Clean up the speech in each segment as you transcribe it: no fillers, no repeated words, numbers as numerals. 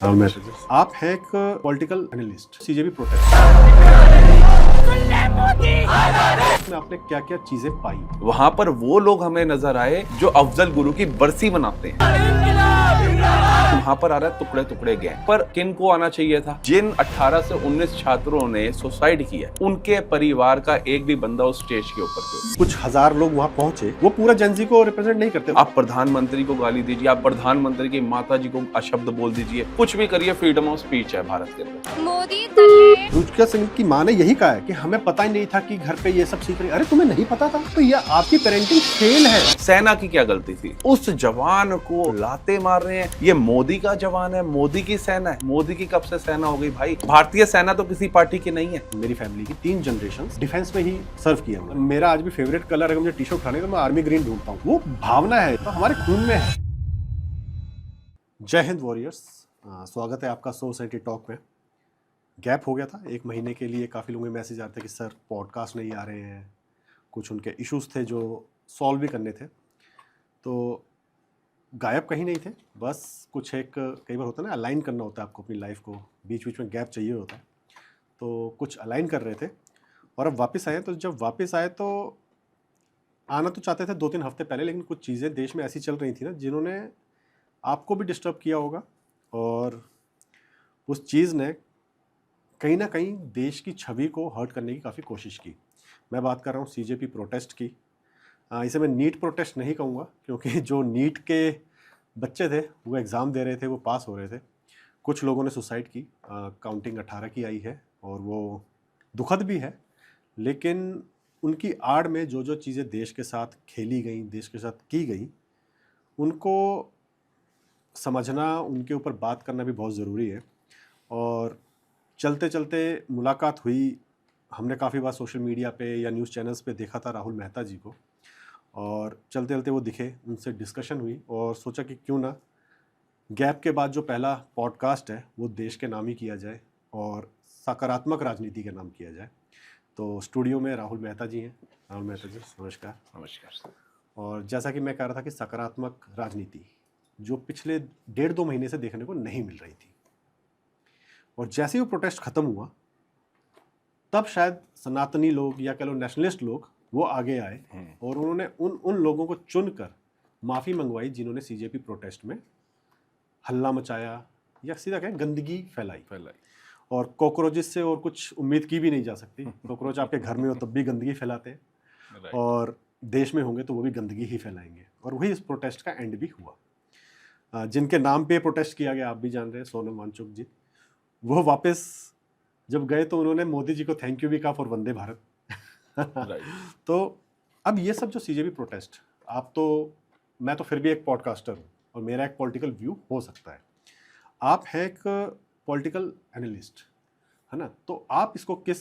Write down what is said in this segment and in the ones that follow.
आप हैं एक पॉलिटिकल एनालिस्ट, सीजेबी प्रोटेस्ट में आपने क्या क्या चीजें पाई? वहां पर वो लोग हमें नजर आए जो अफजल गुरु की बरसी मनाते हैं। वहां पर आ रहा है टुकड़े टुकड़े गैंग, पर किन को आना चाहिए था? जिन 18 से 19 छात्रों ने सुसाइड किया, उनके परिवार का एक भी बंदा उस स्टेज के ऊपर पे। कुछ हजार लोग वहां पहुंचे, वो पूरा जेनजी को रिप्रेजेंट नहीं करते। आप प्रधानमंत्री को गाली दीजिए, आप प्रधानमंत्री की माता जी को अशब्द बोल दीजिए, कुछ भी करिए, फ्रीडम ऑफ स्पीच है भारत के अंदर। मोदी रुचिका सिंह की माँ ने यही कहा है कि हमें पता ही नहीं था कि घर पे ये सब सीख रही। अरे तुम्हें नहीं पता था? तो ये आपकी पेरेंटिंग फेल है। सेना की क्या गलती थी? उस जवान को लाते मार रहे हैं। ये मोदी का जवान है, मोदी की सेना है। मोदी की कब से सेना हो गई भाई? भारतीय सेना तो किसी पार्टी की नहीं है। मेरी फैमिली की 3 जनरेशन डिफेंस में ही सर्व किया हुआ है। मेरा आज भी फेवरेट कलर है, मुझे टी शर्ट उठाने का, मैं आर्मी ग्रीन ढूंढता हूँ। वो भावना है तो हमारे खून में है। जय हिंद वॉरियर्स, स्वागत है आपका सोसाइटी टॉक में। गैप हो गया था 1 महीने के लिए। काफ़ी लोगों के मैसेज आते हैं कि सर पॉडकास्ट नहीं आ रहे हैं, कुछ उनके इश्यूज थे जो सॉल्व भी करने थे। तो गायब कहीं नहीं थे, बस कुछ एक कई बार होता है ना, अलाइन करना होता है आपको अपनी लाइफ को, बीच बीच में गैप चाहिए होता है। तो कुछ अलाइन कर रहे थे और अब वापस आए। तो जब वापस आए तो आना तो चाहते थे 2-3 हफ्ते पहले, लेकिन कुछ चीज़ें देश में ऐसी चल रही थी ना जिन्होंने आपको भी डिस्टर्ब किया होगा, और उस चीज़ ने कहीं ना कहीं देश की छवि को हर्ट करने की काफ़ी कोशिश की। मैं बात कर रहा हूँ सीजेपी प्रोटेस्ट की। इसे मैं नीट प्रोटेस्ट नहीं कहूँगा, क्योंकि जो नीट के बच्चे थे वो एग्ज़ाम दे रहे थे, वो पास हो रहे थे। कुछ लोगों ने सुसाइड की, काउंटिंग 18 की आई है और वो दुखद भी है। लेकिन उनकी आड़ में जो जो चीज़ें देश के साथ खेली गई, देश के साथ की गई, उनको समझना, उनके ऊपर बात करना भी बहुत ज़रूरी है। और चलते चलते मुलाकात हुई, हमने काफ़ी बार सोशल मीडिया पे या न्यूज़ चैनल्स पे देखा था राहुल मेहता जी को, और चलते चलते वो दिखे, उनसे डिस्कशन हुई और सोचा कि क्यों ना गैप के बाद जो पहला पॉडकास्ट है वो देश के नाम ही किया जाए और सकारात्मक राजनीति के नाम किया जाए। तो स्टूडियो में राहुल मेहता जी हैं। राहुल मेहता जी नमस्कार। नमस्कार। और जैसा कि मैं कह रहा था कि सकारात्मक राजनीति जो पिछले 1.5-2 महीने से देखने को नहीं मिल रही थी, और जैसे ही वो प्रोटेस्ट ख़त्म हुआ तब शायद सनातनी लोग या कह लो नेशनलिस्ट लोग वो आगे आए और उन्होंने उन लोगों को चुनकर माफ़ी मंगवाई जिन्होंने सीजेपी प्रोटेस्ट में हल्ला मचाया या सीधा कहें गंदगी फैलाई। और कॉकरोचेस से और कुछ उम्मीद की भी नहीं जा सकती। कॉकरोच आपके घर में हो तब भी गंदगी फैलाते हैं, और देश में होंगे तो वो भी गंदगी ही फैलाएंगे। और वही इस प्रोटेस्ट का एंड भी हुआ। जिनके नाम पे प्रोटेस्ट किया गया आप भी जान रहे हैं, सोनम वांगचुक जी, वो वापस जब गए तो उन्होंने मोदी जी को थैंक यू भी कहा फॉर वंदे भारत। तो अब ये सब जो सीजेपी प्रोटेस्ट, मैं तो फिर भी एक पॉडकास्टर हूँ और मेरा एक पॉलिटिकल व्यू हो सकता है। आप हैं एक पॉलिटिकल एनालिस्ट, है ना? तो आप इसको किस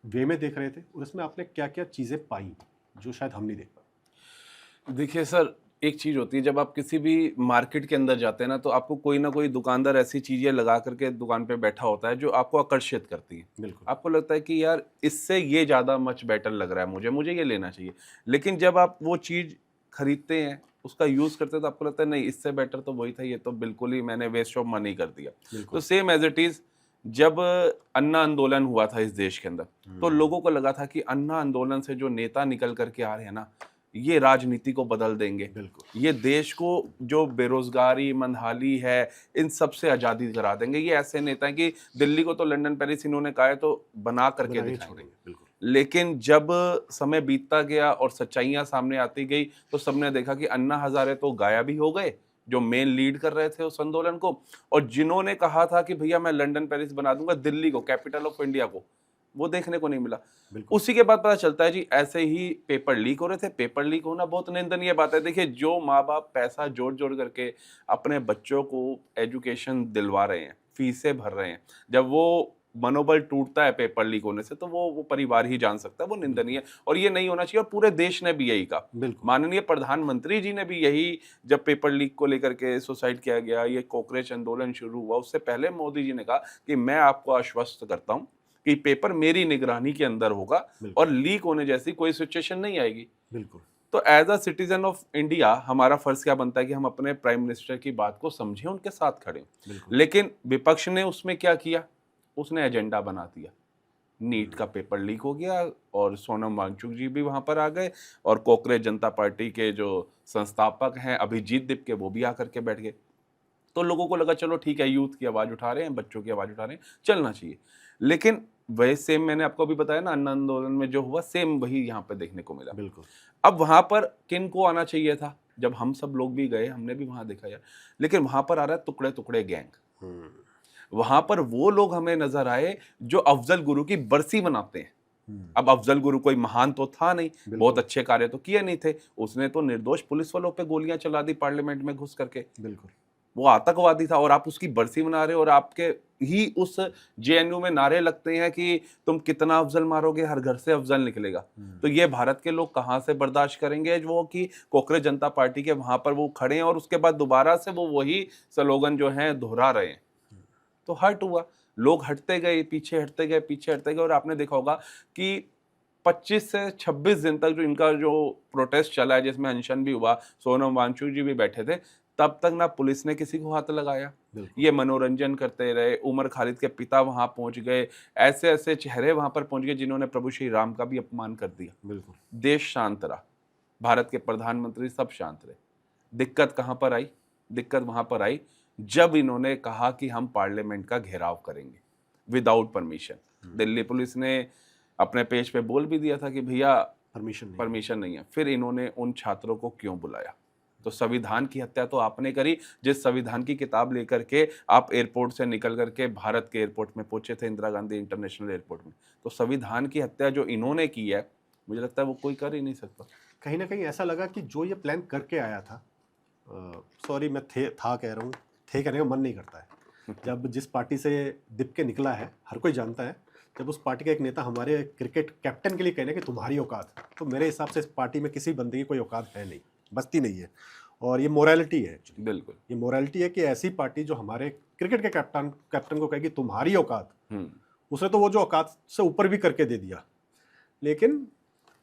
वे में देख रहे थे और इसमें आपने क्या क्या चीज़ें पाई जो शायद हम नहीं देख पाए? देखिए सर, एक चीज होती है, जब आप किसी भी मार्केट के अंदर जाते हैं ना, तो आपको कोई ना कोई दुकानदार ऐसी चीजें लगा करके दुकान पे बैठा होता है जो आपको आकर्षित करती है। बिल्कुल। आपको लगता है कि यार इससे ये ज्यादा मच बेटर लग रहा है, मुझे ये लेना चाहिए। लेकिन जब आप वो चीज खरीदते हैं, उसका यूज करते हैं, तो आपको लगता है नहीं, इससे बेटर तो वही था, ये तो बिल्कुल ही मैंने वेस्ट ऑफ मनी कर दिया। तो सेम एज इट इज, जब अन्ना आंदोलन हुआ था इस देश के अंदर, तो लोगों को लगा था कि अन्ना आंदोलन से जो नेता निकल करके आ रहे हैं ना, ये राजनीति को बदल देंगे। बिल्कुल। ये देश को जो बेरोजगारी, मंदहाली है, इन सब से आजादी करा देंगे। ये ऐसे नेता हैं कि दिल्ली को तो लंदन पेरिस इन्होंने कहा है तो बना करके दिखाएंगे। बिल्कुल। लेकिन जब समय बीतता गया और सच्चाइयां सामने आती गई, तो सबने देखा कि अन्ना हजारे तो गायब ही हो गए, जो मेन लीड कर रहे थे उस आंदोलन को। और जिन्होंने कहा था कि भैया मैं लंदन पेरिस बना दूंगा दिल्ली को, कैपिटल ऑफ इंडिया को, वो देखने को नहीं मिला। उसी के बाद पता चलता है जी ऐसे ही पेपर लीक हो रहे थे। पेपर लीक होना बहुत निंदनीय बात है। देखिए, जो माँ बाप पैसा जोड़ जोड़ करके अपने बच्चों को एजुकेशन दिलवा रहे हैं, फीसें भर रहे हैं, जब वो मनोबल टूटता है पेपर लीक होने से, तो वो परिवार ही जान सकता है, वो निंदनीय है। और ये नहीं होना चाहिए, और पूरे देश ने भी यही कहा। माननीय प्रधानमंत्री जी ने भी यही, जब पेपर लीक को लेकर के सुसाइड किया गया, ये कॉकरोच आंदोलन शुरू हुआ, उससे पहले मोदी जी ने कहा कि मैं आपको आश्वस्त करता हूं कि पेपर मेरी निगरानी के अंदर होगा और लीक होने जैसी कोई सिचुएशन नहीं आएगी। बिल्कुल। तो as a citizen of India हमारा फर्ज क्या बनता है कि हम अपने प्राइम मिनिस्टर की बात को समझें, उनके साथ खड़े हों। बिल्कुल। लेकिन विपक्ष ने उसमें क्या किया, उसने एजेंडा बना दिया। नीट का पेपर लीक हो गया और सोनम वांगचुक जी भी वहां पर आ गए और कांग्रेस जनता पार्टी के जो संस्थापक हैं अभिजीत दीप के, वो भी आकर के बैठ गए। तो लोगों को लगा चलो ठीक है, यूथ की आवाज उठा रहे हैं, बच्चों की आवाज उठा रहे हैं, चलना चाहिए। लेकिन वही सेम मैंने आपको अभी बताया ना, अन्न आंदोलन में जो हुआ सेम वही यहाँ पे देखने को मिला। बिल्कुल। अब वहां पर किन को आना चाहिए था, जब हम सब लोग भी गए, हमने भी वहां देखा यार, लेकिन वहां पर आ रहा है टुकड़े टुकड़े गैंग। वहां पर वो लोग हमें नजर आए जो अफजल गुरु की बरसी मनाते हैं। अब अफजल गुरु कोई महान तो था नहीं, बहुत अच्छे कार्य तो किए नहीं थे, उसने तो निर्दोष पुलिस वालों पे गोलियां चला दी पार्लियामेंट में घुस करके। बिल्कुल। वो आतंकवादी था और आप उसकी बरसी मना रहे हो और आपके ही उस जेएनयू में नारे लगते हैं कि तुम कितना अफजल मारोगे, हर घर से अफजल निकलेगा। तो ये भारत के लोग कहां से बर्दाश्त करेंगे वो कि कांग्रेस जनता पार्टी के वहां पर वो खड़े हैं और उसके बाद दोबारा से वो वही स्लोगन जो है दोहरा रहे हैं। तो हर्ट हुआ, लोग हटते गए, पीछे हटते गए, पीछे हटते गए। और आपने देखा होगा कि 25 से 26 दिन तक जो इनका जो प्रोटेस्ट चला है, जिसमें अनशन भी हुआ, सोनम वांगचुक जी भी बैठे थे, तब तक ना पुलिस ने किसी को हाथ लगाया, ये मनोरंजन करते रहे। उमर खालिद के पिता वहां पहुंच गए, ऐसे ऐसे चेहरे वहां पर पहुंच गए जिन्होंने प्रभु श्री राम का भी अपमान कर दिया। बिल्कुल। देश शांत रहा, भारत के प्रधानमंत्री सब शांत रहे। दिक्कत कहां पर आई? दिक्कत वहां पर आई जब इन्होंने कहा कि हम पार्लियामेंट का घेराव करेंगे विदाउट परमिशन। दिल्ली पुलिस ने अपने पेज पे बोल भी दिया था कि भैया परमिशन नहीं है। फिर इन्होंने उन छात्रों को क्यों बुलाया? तो संविधान की हत्या तो आपने करी, जिस संविधान की किताब लेकर के आप एयरपोर्ट से निकल करके भारत के एयरपोर्ट में पहुंचे थे, इंदिरा गांधी इंटरनेशनल एयरपोर्ट में। तो संविधान की हत्या जो इन्होंने की है, मुझे लगता है वो कोई कर ही नहीं सकता। कहीं ना कहीं ऐसा लगा कि जो ये प्लान करके आया था, सॉरी मैं था कह रहा हूँ, थे कहने का मन नहीं करता है। जब जिस पार्टी से दिप के निकला है, हर कोई जानता है, जब उस पार्टी का एक नेता हमारे क्रिकेट कैप्टन के लिए कहने कि तुम्हारी औकात, तो मेरे हिसाब से इस पार्टी में किसी बंदे की कोई औकात है नहीं, बस्ती नहीं है। और ये मोरालिटी है एक्चुअली। बिल्कुल, ये मोरालिटी है कि ऐसी पार्टी जो हमारे क्रिकेट के कैप्टन को कहेगी तुम्हारी औकात, उसने तो वो जो औकात से ऊपर भी करके दे दिया। लेकिन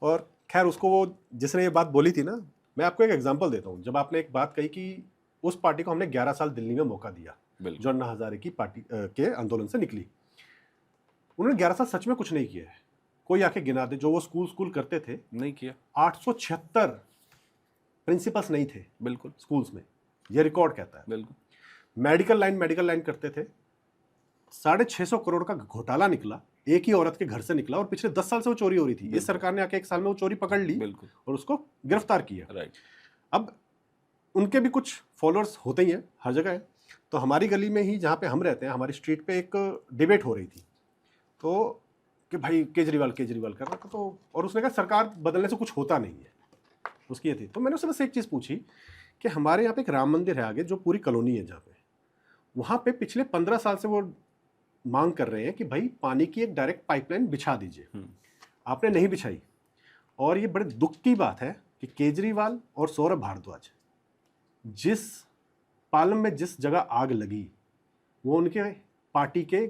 और खैर, उसको वो जिसने ये बात बोली थी ना, मैं आपको एक एग्जांपल देता हूँ। जब आपने एक बात कही कि उस पार्टी को हमने 11 साल दिल्ली में मौका दिया, जो अन्ना हजारे की पार्टी के आंदोलन से निकली, उन्होंने 11 साल सच में कुछ नहीं किया है। कोई आके गिना दे, जो वो स्कूल करते थे, नहीं किया। 876 प्रिंसिपल्स नहीं थे बिल्कुल स्कूल्स में, ये रिकॉर्ड कहता है। बिल्कुल। मेडिकल लाइन करते थे, 650 करोड़ का घोटाला निकला, एक ही औरत के घर से निकला, और पिछले 10 साल से वो चोरी हो रही थी। इस सरकार ने आके 1 साल में वो चोरी पकड़ ली और उसको गिरफ्तार किया। राइट। अब उनके भी कुछ फॉलोअर्स होते ही हैं, हर जगह है। तो हमारी गली में ही, जहाँ पे हम रहते हैं, हमारी स्ट्रीट पे एक डिबेट हो रही थी, तो कि भाई केजरीवाल कर रहा था, तो और उसने कहा सरकार बदलने से कुछ होता नहीं है, उसकी ये थी। तो मैंने उससे बस एक चीज़ पूछी कि हमारे यहाँ पे एक राम मंदिर है आगे, जो पूरी कॉलोनी है, जहाँ पे वहाँ पे पिछले 15 साल से वो मांग कर रहे हैं कि भाई पानी की एक डायरेक्ट पाइपलाइन बिछा दीजिए। आपने नहीं बिछाई। और ये बड़े दुख की बात है कि केजरीवाल और सौरभ भारद्वाज, जिस पालम में जिस जगह आग लगी, वो उनके पार्टी के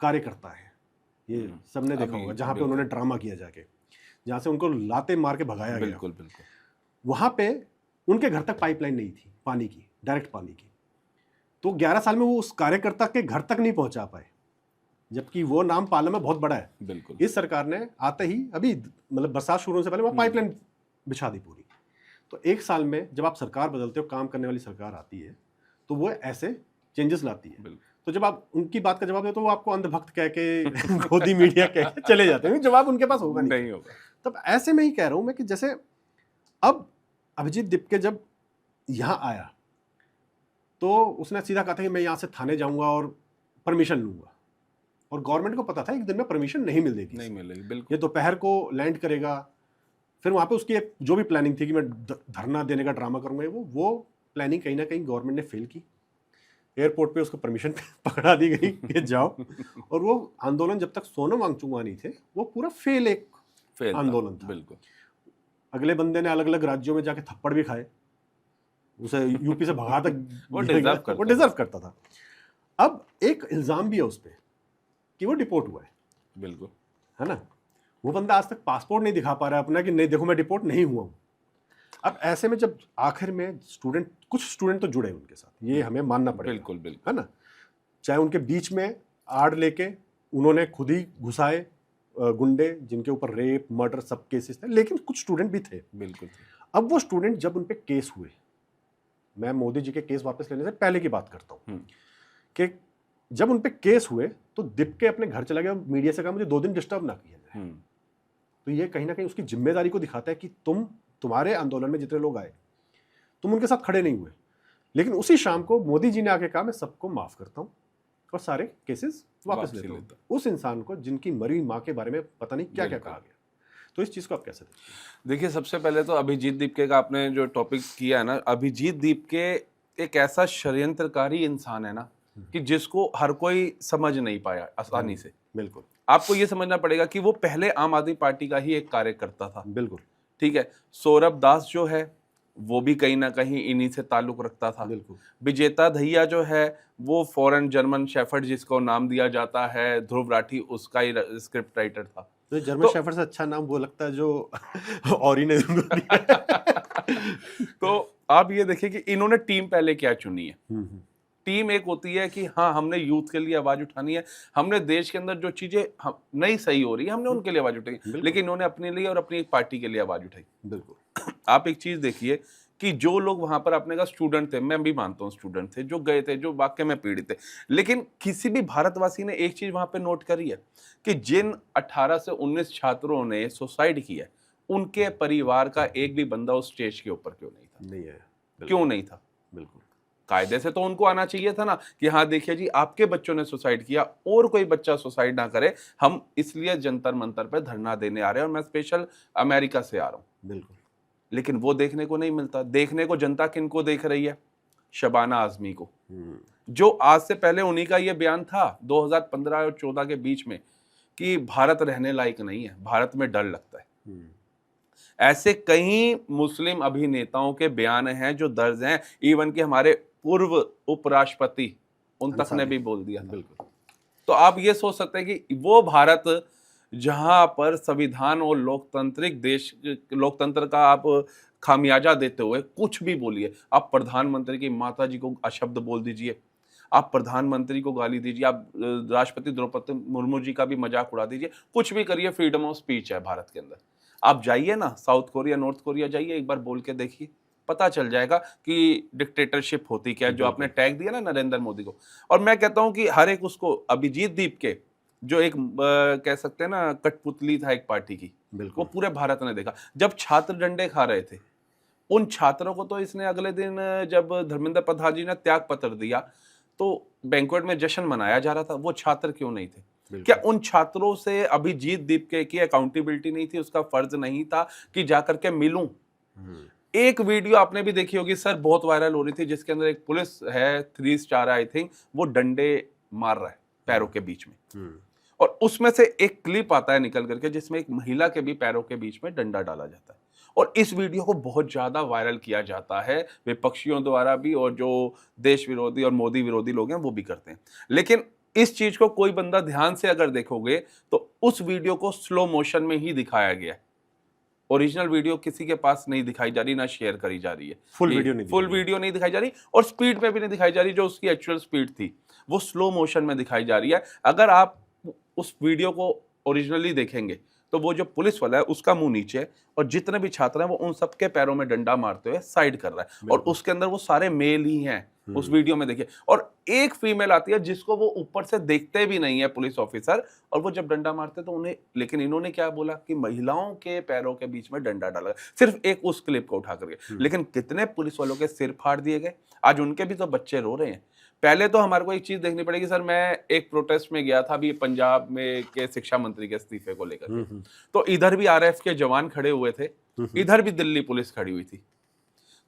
कार्यकर्ता है। ये सबने देखा होगा, जहाँ पे उन्होंने ड्रामा किया जाके, जहाँ से उनको लाते मार के भगाया गया। बिल्कुल बिल्कुल। वहाँ पे उनके घर तक पाइपलाइन नहीं थी पानी की, डायरेक्ट पानी की। तो 11 साल में वो उस कार्यकर्ता के घर तक नहीं पहुंचा पाए, जबकि वो नाम पालम में बहुत बड़ा है। बिल्कुल। इस सरकार ने आते ही, अभी मतलब बरसात शुरू होने से पहले, वहाँ पाइपलाइन बिछा दी पूरी। तो 1 साल में जब आप सरकार बदलते हो, काम करने वाली सरकार आती है, तो वो ऐसे चेंजेस लाती है। तो जब आप उनकी बात का जवाब दो, तो वो आपको अंधभक्त कह के गोदी मीडिया कह के चले जाते हैं, जवाब उनके पास होगा नहीं होगा। तब ऐसे में ही कह रहा हूं मैं कि जैसे अब अभिजीत दिपके जब यहाँ आया, तो उसने सीधा कहा था कि मैं यहाँ से थाने जाऊंगा और परमिशन लूंगा, और गवर्नमेंट को पता था एक दिन में परमिशन नहीं मिलेगी, नहीं मिलेगी। बिल्कुल। ये दोपहर को लैंड करेगा। फिर वहाँ पे उसकी एक जो भी प्लानिंग थी कि मैं धरना देने का ड्रामा करूंगा, वो प्लानिंग कहीं ना कहीं गवर्नमेंट ने फेल की। एयरपोर्ट पे उसको परमिशन पकड़ा दी गई कि जाओ। और वो आंदोलन जब तक सोनम वांगचुक नहीं थे, वो पूरा फेल आंदोलन था। बिल्कुल। अगले बंदे ने अलग अलग राज्यों में जाके थप्पड़ भी खाए, उसे यूपी से भगा तक वो डिजर्व करता था। अब एक इल्जाम भी है उस पर कि वो डिपोर्ट हुआ है। बिल्कुल, है ना। वो बंदा आज तक पासपोर्ट नहीं दिखा पा रहा है अपना कि नहीं देखो मैं डिपोर्ट नहीं हुआ हूँ। अब ऐसे में जब आखिर में कुछ स्टूडेंट तो जुड़े उनके साथ, ये हमें मानना पड़ेगा, बिल्कुल बिल्कुल, है ना, चाहे उनके बीच में आड़ लेके उन्होंने खुद ही घुसाए गुंडे जिनके ऊपर रेप मर्डर सब केसेस थे, लेकिन कुछ स्टूडेंट भी थे। बिल्कुल। अब वो स्टूडेंट जब उन पे केस हुए, मैं मोदी जी के केस वापस लेने से पहले की बात करता हूँ, कि जब उन पे केस हुए तो दीप्के अपने घर चला गया, मीडिया से कहा मुझे 2 दिन डिस्टर्ब ना किया जाए। तो ये कहीं ना कहीं उसकी जिम्मेदारी को दिखाता है कि तुम्हारे आंदोलन में जितने लोग आए तुम उनके साथ खड़े नहीं हुए, लेकिन उसी शाम को मोदी जी ने आके कहा मैं सबको माफ करता हूँ और सारे केसेस वापस लेता हूँ। उस इंसान को जिनकी मरी माँ के बारे में पता नहीं क्या क्या कहा गया। तो इस चीज को आप कैसे देखते हैं? देखिए, सबसे पहले तो अभिजीत दीपके का आपने जो टॉपिक किया है ना, अभिजीत दीपके एक ऐसा षड्यंत्रकारी इंसान है ना कि जिसको हर कोई समझ नहीं पाया आसानी से। बिल्कुल, आपको ये समझना पड़ेगा कि वो पहले आम आदमी पार्टी का ही एक कार्यकर्ता था। बिल्कुल, ठीक है। सौरभ दास जो है वो भी कहीं ना कहीं इन्हीं से ताल्लुक रखता था। बिल्कुल। विजेता दहिया जो है वो फॉरेन जर्मन शेफर्ड जिसको नाम दिया जाता है, ध्रुव राठी, उसका ही स्क्रिप्ट राइटर था। तो जर्मन शेफर्ड से अच्छा नाम वो लगता है जो और ही ने दिया। तो आप ये देखिए कि इन्होंने टीम पहले क्या चुनी है। टीम एक होती है कि हाँ, हमने यूथ के लिए आवाज उठानी है, हमने देश के अंदर जो चीजें नहीं सही हो रही है हमने उनके लिए आवाज उठाई, लेकिन इन्होंने अपने लिए और अपनी पार्टी के लिए आवाज उठाई। बिल्कुल। आप एक चीज देखिए कि जो लोग वहां पर अपने का स्टूडेंट थे, मैं भी मानता हूँ स्टूडेंट थे जो गए थे, जो वाकई में पीड़ित थे, लेकिन किसी भी भारतवासी ने एक चीज वहां पे नोट करी है कि जिन 18 से 19 छात्रों ने सुसाइड किया, उनके परिवार का एक भी बंदा उस स्टेज के ऊपर क्यों नहीं था? नहीं है। क्यों नहीं था? बिल्कुल। कायदे से तो उनको आना चाहिए था ना कि हाँ देखिए जी, आपके बच्चों ने सुसाइड किया और कोई बच्चा सुसाइड ना करे, हम इसलिए जंतर मंतर पे धरना देने आ रहे हैं और मैं स्पेशल अमेरिका से आ रहा हूँ। बिल्कुल। लेकिन वो देखने को नहीं मिलता। देखने को जनता किनको देख रही है? शबाना आजमी को, जो आज से पहले उन्हीं का ये बयान था 2015 और 14 के बीच में कि भारत रहने लायक नहीं है, भारत में डर लगता है। ऐसे कई मुस्लिम अभिनेताओं के बयान हैं जो दर्ज हैं, इवन कि हमारे पूर्व उपराष्ट्रपति उन तक ने भी बोल दिया था। बिल्कुल। तो आप ये सोच सकते हैं कि वो भारत जहां पर संविधान और लोकतांत्रिक देश, लोकतंत्र का आप खामियाजा देते हुए कुछ भी बोलिए, आप प्रधानमंत्री की माता जी को अशब्द बोल दीजिए, आप प्रधानमंत्री को गाली दीजिए, आप राष्ट्रपति द्रौपदी मुर्मू जी का भी मजाक उड़ा दीजिए, कुछ भी करिए, फ्रीडम ऑफ स्पीच है भारत के अंदर। आप जाइए ना साउथ कोरिया, नॉर्थ कोरिया जाइए, एक बार बोल के देखिए, पता चल जाएगा कि डिक्टेटरशिप होती क्या है, जो आपने टैग दिया ना नरेंद्र मोदी को। और मैं कहता हूं कि हर एक उसको, अभिजीत दीप के जो एक कह सकते हैं ना कठपुतली था एक पार्टी की, वो पूरे भारत ने देखा। जब छात्र डंडे खा रहे थे, उन छात्रों को तो इसने अगले दिन जब धर्मेंद्र प्रधान जी ने त्याग पत्र दिया तो बैंक्वेट में जश्न मनाया जा रहा था, वो छात्र क्यों नहीं थे? क्या उन छात्रों से अभिजीत दीपके की अकाउंटेबिलिटी नहीं थी? उसका फर्ज नहीं था कि जाकर के मिलूं? एक वीडियो आपने भी देखी होगी सर, बहुत वायरल हो रही थी, जिसके अंदर एक पुलिस है, 3 स्टार आई थिंक, वो डंडे मार रहा है पैरों के बीच में, और उसमें से एक क्लिप आता है निकल करके जिसमें एक महिला के भी पैरों के बीच में डंडा डाला जाता है, और इस वीडियो को बहुत ज्यादा वायरल किया जाता है विपक्षियों द्वारा भी, और जो देश विरोधी और मोदी विरोधी लोग हैं वो भी करते हैं। लेकिन इस चीज को कोई बंदा ध्यान से अगर देखोगे तो उस वीडियो को स्लो मोशन में ही दिखाया गया है। ओरिजिनल वीडियो किसी के पास नहीं दिखाई जा रही, ना शेयर करी जा रही है, फुल वीडियो नहीं दिखाई जा रही, और स्पीड में भी नहीं दिखाई जा रही, जो उसकी एक्चुअल स्पीड थी वो स्लो मोशन में दिखाई जा रही है। अगर आप उस वीडियो को ओरिजिनली देखेंगे तो वो जो पुलिस वाला है उसका मुंह नीचे है, और जितने भी छात्र हैं वो उन सबके पैरों में डंडा मारते हुए साइड कर रहा है, और उसके अंदर वो सारे मेल ही हैं उस वीडियो में देखिए, और एक फीमेल आती है जिसको वो ऊपर से देखते भी नहीं है पुलिस ऑफिसर, और वो जब डंडा मारते तो उन्हें, लेकिन इन्होंने क्या बोला कि महिलाओं के पैरों के बीच में डंडा डाला, सिर्फ एक उस क्लिप को उठा करके। लेकिन कितने पुलिस वालों के सिर फाड़ दिए गए, आज उनके भी तो बच्चे रो रहे हैं। पहले तो हमारे को एक चीज देखनी पड़ेगी सर, मैं एक प्रोटेस्ट में गया था अभी पंजाब में के शिक्षा मंत्री के इस्तीफे को लेकर, तो इधर भी आरएफ के जवान खड़े हुए थे, इधर भी दिल्ली पुलिस खड़ी हुई थी।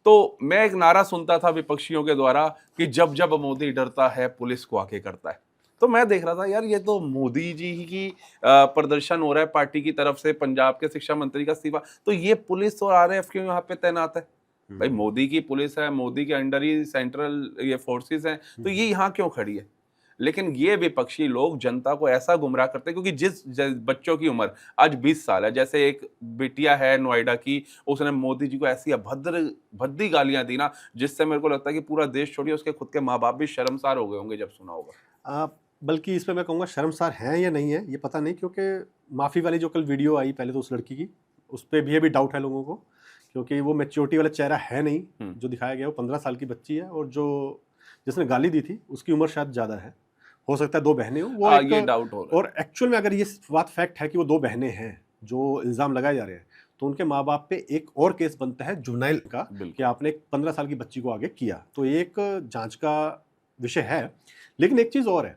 तो मैं एक नारा सुनता था विपक्षियों के द्वारा कि जब जब मोदी डरता है पुलिस को आके करता है। तो मैं देख रहा था यार, ये तो मोदी जी की प्रदर्शन हो रहा है पार्टी की तरफ से, पंजाब के शिक्षा मंत्री का इस्तीफा, तो ये पुलिस और आरएफ क्यों यहाँ पे तैनात है? भाई मोदी की पुलिस है, मोदी के अंडर ही सेंट्रल ये फोर्सेस हैं, तो ये यहाँ क्यों खड़ी है? लेकिन ये विपक्षी लोग जनता को ऐसा गुमराह करते हैं, क्योंकि बच्चों की उम्र आज 20 साल है, जैसे एक बिटिया है नोएडा की, उसने मोदी जी को ऐसी अभद्र भद्दी गालियां दी ना, जिससे मेरे को लगता है कि पूरा देश छोड़िए उसके खुद के माँ बाप भी शर्मसार हो गए होंगे जब सुना होगा। बल्कि इस पे मैं कहूँगा शर्मसार हैं या नहीं है ये पता नहीं, क्योंकि माफ़ी वाली जो कल वीडियो आई पहले तो उस लड़की की, उस पर भी अभी डाउट है लोगों को, क्योंकि वो मैच्योरिटी वाला चेहरा है नहीं जो दिखाया गया। वो 15 साल की बच्ची है और जो जिसने गाली दी थी उसकी उम्र शायद ज़्यादा है, हो सकता है 2 बहनें हो वो ये डाउट हो रहा है। और एक्चुअल में अगर ये बात फैक्ट है कि वो 2 बहनें हैं जो इल्ज़ाम लगाए जा रहे हैं, तो उनके माँ बाप पे एक और केस बनता है जुवेनाइल का कि आपने एक 15 साल की बच्ची को आगे किया, तो एक जांच का विषय है। लेकिन एक चीज़ और है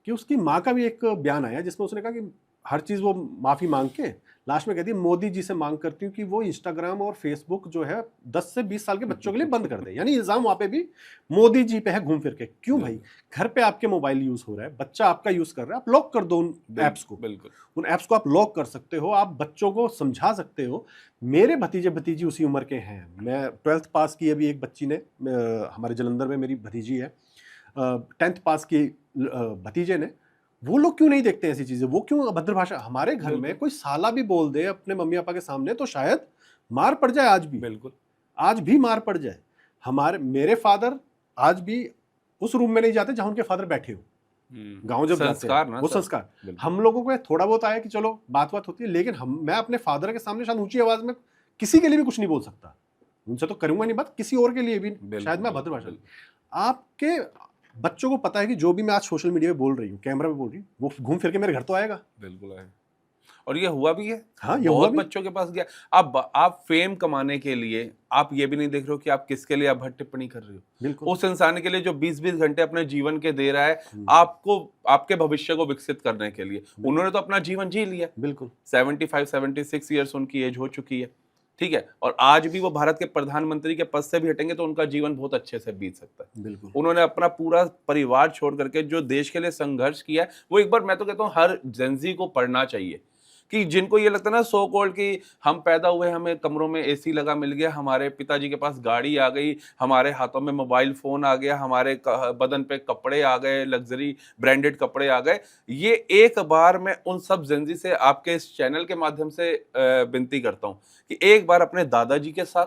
कि उसकी माँ का भी एक बयान आया जिसमें उसने कहा कि हर चीज़ वो माफ़ी मांग के लास्ट में कहती है मोदी जी से मांग करती हूँ कि वो इंस्टाग्राम और फेसबुक जो है 10 से 20 साल के बच्चों के लिए बंद कर दे। यानी इल्ज़ाम वहाँ पे भी मोदी जी पे है घूम फिर के। क्यों भाई, घर पे आपके मोबाइल यूज़ हो रहा है, बच्चा आपका यूज़ कर रहा है, आप लॉक कर दो उन ऐप्स को। बिल्कुल, उन ऐप्स को आप लॉक कर सकते हो, आप बच्चों को समझा सकते हो। मेरे भतीजे भतीजी उसी उम्र के हैं। मैं 12th पास की अभी एक बच्ची ने, हमारे जलंधर में मेरी भतीजी है, 10th पास की भतीजे ने। वो लोग क्यों नहीं देखते ऐसी चीजें? वो क्यों अभद्र भाषा? हमारे घर में कोई साला भी बोल दे अपने मम्मी पापा के सामने तो शायद मार पड़ जाए। आज भी, बिल्कुल, आज भी मार पड़ जाए। मेरे फादर आज भी उस रूम में नहीं जाते जहां उनके फादर बैठे हो। गांव जब जाते हैं वो संस्कार हम लोगों को थोड़ा बहुत आया कि चलो बात होती है, लेकिन मैं अपने फादर के सामने शायद ऊंची आवाज में किसी के लिए भी कुछ नहीं बोल सकता। उनसे तो करूंगा नहीं बात, किसी और के लिए भी शायद मैं अभद्र भाषा। आपके बच्चों को पता है कि जो भी मैं आज सोशल मीडिया पे बोल रही हूँ, कैमरा पे बोल रही हूँ, वो घूम फिर के मेरे घर तो आएगा। बिल्कुल है, और ये हुआ भी है। हाँ, ये बहुत हुआ भी। बच्चों के पास गया। आप फेम कमाने के लिए आप ये भी नहीं देख रहे हो कि आप किसके लिए आप टिप्पणी कर रहे हो। बिल्कुल। उस इंसान के लिए जो 20-20 घंटे अपने जीवन के दे रहा है आपको, आपके भविष्य को विकसित करने के लिए। उन्होंने तो अपना जीवन जी लिया। बिल्कुल 75-76 ईयर्स उनकी एज हो चुकी है, ठीक है, और आज भी वो भारत के प्रधानमंत्री के पद से भी हटेंगे तो उनका जीवन बहुत अच्छे से बीत सकता है। बिल्कुल। उन्होंने अपना पूरा परिवार छोड़ करके जो देश के लिए संघर्ष किया है, वो एक बार मैं तो कहता हूँ हर जेनजी को पढ़ना चाहिए। कि जिनको ये लगता है ना सो कॉल्ड कि हम पैदा हुए, हमें कमरों में एसी लगा मिल गया, हमारे पिताजी के पास गाड़ी आ गई, हमारे हाथों में मोबाइल फोन आ गया, हमारे बदन पे कपड़े आ गए, लग्जरी ब्रांडेड कपड़े आ गए। ये एक बार मैं उन सब जेनजी से आपके इस चैनल के माध्यम से विनती करता हूँ कि एक बार अपने दादाजी के साथ,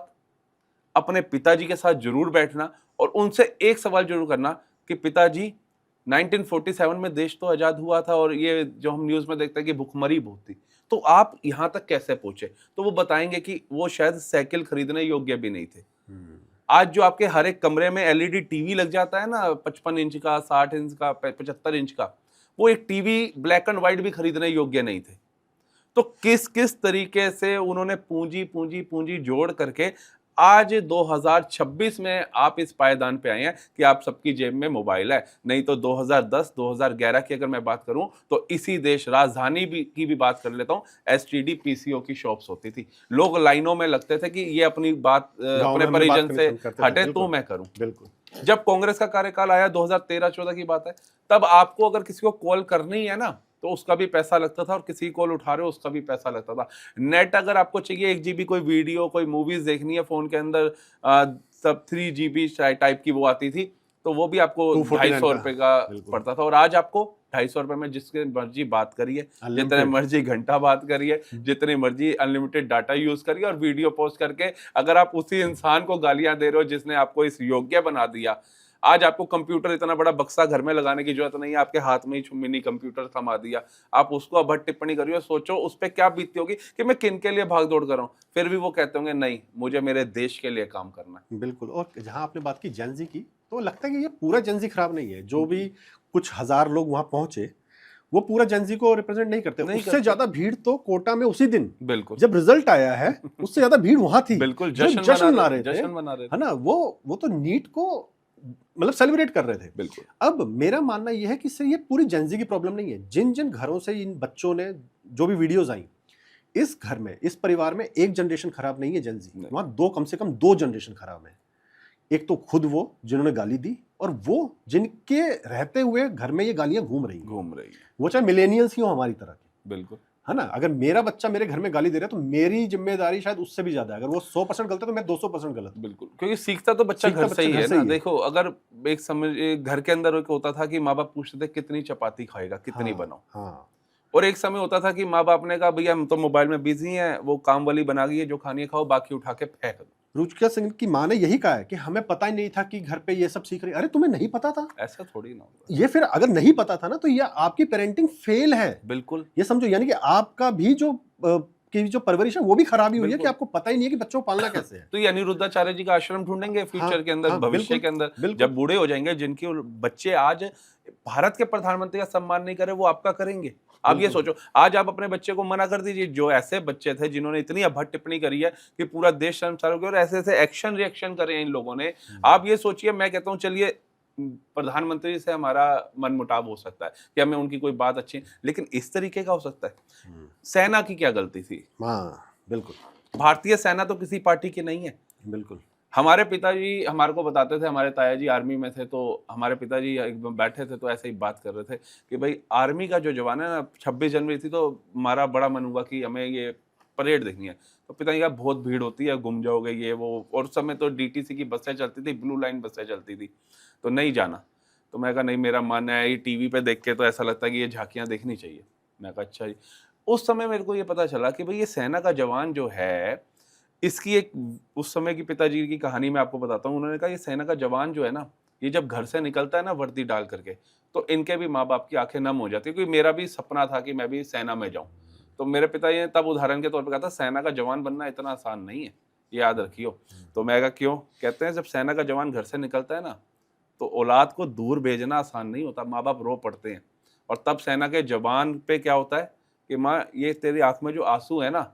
अपने पिताजी के साथ जरूर बैठना और उनसे एक सवाल जरूर करना कि पिताजी 1947 में देश तो आजाद हुआ था और ये जो हम न्यूज में देखते हैं कि भुखमरी बहुत थी, तो आप यहाँ तक कैसे पहुंचे? तो वो बताएंगे कि वो शायद साइकिल खरीदने योग्य भी नहीं थे। आज जो आपके हर एक कमरे में एलईडी टीवी लग जाता है ना, 55 इंच का, 60 इंच का, 75 इंच का, वो एक टीवी ब्लैक एंड व्हाइट भी खरीदने योग्य नहीं थे। तो किस किस तरीके से उन्होंने पूंजी पूंजी पूंजी जोड़ करके आज 2026 में आप इस पायदान पे आए हैं कि आप सबकी जेब में मोबाइल है। नहीं तो 2010-2011 की अगर मैं बात करूं तो इसी देश राजधानी की भी बात कर लेता हूं, एसटीडी पीसीओ की शॉप्स होती थी, लोग लाइनों में लगते थे कि ये अपनी बात अपने परिजन से हटे तो मैं करूं। बिल्कुल। जब कांग्रेस का कार्यकाल आया 2013-14 की बात है, तब आपको अगर किसी को कॉल करनी है ना तो उसका भी पैसा लगता था और किसी कॉल उठा रहे हो उसका भी पैसा लगता था। नेट अगर आपको चाहिए 1 GB कोई वीडियो कोई मूवीज देखनी है फोन के अंदर, सब 3 GB टाइप की वो आती थी, तो वो भी आपको 250 रुपए का पड़ता था। और आज आपको 250 रुपए में जिसके मर्जी बात करिए, जितने मर्जी घंटा बात करिए, जितनी मर्जी अनलिमिटेड डाटा यूज करिए और वीडियो पोस्ट करके अगर आप उसी इंसान को गालियां दे रहे हो जिसने आपको इस योग्य बना दिया, आज आपको कंप्यूटर इतना बड़ा बक्सा घर में लगाने की जरूरत नहीं है, आपके हाथ में ही मिनी कंप्यूटर थमा दिया, आप उसको अभद्र टिप्पणी करिए, सोचो उस पर क्या बीतती होगी कि मैं किन के लिए भाग दौड़ कर रहा हूँ। फिर भी वो कहते होंगे नहीं, मुझे मेरे देश के लिए काम करना है। बिल्कुल। और जहां आपने बात की जेनजी की, तो लगता है कि ये पूरा जेनजी खराब नहीं है। जो भी कुछ हजार लोग वहां पहुंचे वो पूरा जेनजी को रिप्रेजेंट नहीं करते। उससे ज्यादा भीड़ तो कोटा में उसी दिन बिल्कुल जब रिजल्ट आया है उससे ज्यादा भीड़ वहां थी। बिल्कुल जश्न मना रहे थे, है ना, वो तो नीट को मतलब सेलिब्रेट कर रहे थे। बिल्कुल। अब मेरा मानना यह है कि इससे ये पूरी जेनजी की प्रॉब्लम नहीं है। जिन जिन घरों से इन बच्चों ने जो भी वीडियोस आई, इस घर में, इस परिवार में एक जनरेशन खराब नहीं है जेनजी, वहां दो, कम से कम 2 जनरेशन खराब है। एक तो खुद वो जिन्होंने गाली दी और वो जिनके रहते हुए घर में ये गालियां घूम रही हैं। वो चाहे मिलेनियल्स ही हो हमारी तरह के। बिल्कुल। है ना? अगर मेरा बच्चा मेरे घर में गाली दे रहा है तो मेरी जिम्मेदारी शायद उससे भी ज्यादा है। अगर वो 100% गलत है तो मैं 200% गलत हूं। बिल्कुल, क्योंकि सीखता तो बच्चा सीखता घर से ही बच्चा घर है से ना। ही है। देखो, अगर एक समय घर के अंदर एक होता था कि माँ बाप पूछते थे कितनी चपाती खाएगा, कितनी हाँ बनाओ, हाँ और एक समय होता था कि माँ बाप ने कहा भैया हम तो मोबाइल में बिजी हैं, वो काम वाली बना गई है, जो खानी है खाओ, बाकी उठा के फेंक दो। रुचिका सिंह की माँ ने यही कहा है कि हमें पता ही नहीं था कि घर पे ये सब सीख रही। अरे तुम्हें नहीं पता था? ऐसा थोड़ी ना होता। ये फिर अगर नहीं पता था ना तो ये आपकी पेरेंटिंग फेल है। बिल्कुल ये समझो, यानी कि आपका भी की जो परवरिश है वो भी खराबी हुई है कि बिल्कुल। आपको पता ही नहीं है कि बच्चों को पालना कैसे है। तो ये अनिरुद्धाचार्य जी का आश्रम ढूंढेंगे हाँ फ्यूचर के अंदर, हाँ भविष्य बिल्कुल के अंदर, बिल्कुल। जब बूढ़े हो जाएंगे, जिनके बच्चे आज भारत के प्रधानमंत्री का सम्मान नहीं करे, वो आपका करेंगे। आप ये बिल्कुल सोचो, आज आप अपने बच्चे को मना कर दीजिए, जो ऐसे बच्चे थे जिन्होंने इतनी अभद्र टिप्पणी करी है कि पूरा देश शर्मसार हो गया, और ऐसे ऐसे एक्शन रिएक्शन करे हैं इन लोगों ने। आप ये सोचिए, मैं कहता हूँ चलिए प्रधानमंत्री से हमारा मनमुटाव हो सकता है कि हमें उनकी कोई बात अच्छी, लेकिन इस तरीके का हो सकता है? सेना की क्या गलती थी? हाँ बिल्कुल भारतीय सेना तो किसी पार्टी की नहीं है। बिल्कुल। हमारे पिताजी हमारे को बताते थे, हमारे ताया जी आर्मी में थे, तो हमारे पिताजी एकदम बैठे थे तो ऐसे ही बात कर रहे थे कि भाई आर्मी का जो जवान है ना, 26 जनवरी थी तो हमारा बड़ा मन हुआ कि हमें ये परेड देखनी है। तो पिताजी का बहुत भीड़ होती है, गुम जाओगे ये वो, और उस समय तो डीटीसी की बसें चलती थी, ब्लू लाइन बसें चलती थी, तो नहीं जाना। तो मैं कहा नहीं, मेरा मन है, ये टीवी पे देख के तो ऐसा लगता है कि ये झांकियाँ देखनी चाहिए। मैं कहा अच्छा जी। उस समय मेरे को ये पता चला कि भाई ये सेना का जवान जो है, इसकी एक उस समय की पिताजी की कहानी मैं आपको बताता हूँ। उन्होंने कहा ये सेना का जवान जो है ना, ये जब घर से निकलता है ना वर्दी डाल करके, तो इनके भी माँ बाप की आंखें नम हो जाती है, क्योंकि मेरा भी सपना था कि मैं भी सेना में जाऊं। तो मेरे पिताजी ने तब उदाहरण के तौर पर कहा था, सेना का जवान बनना इतना आसान नहीं है, ये याद रखियो। तो मैं कहा क्यों? कहते हैं जब सेना का जवान घर से निकलता है ना, तो औलाद को दूर भेजना आसान नहीं होता, माँ बाप रो पड़ते हैं। और तब सेना के जवान पे क्या होता है कि माँ, ये तेरी आंख में जो आंसू है ना,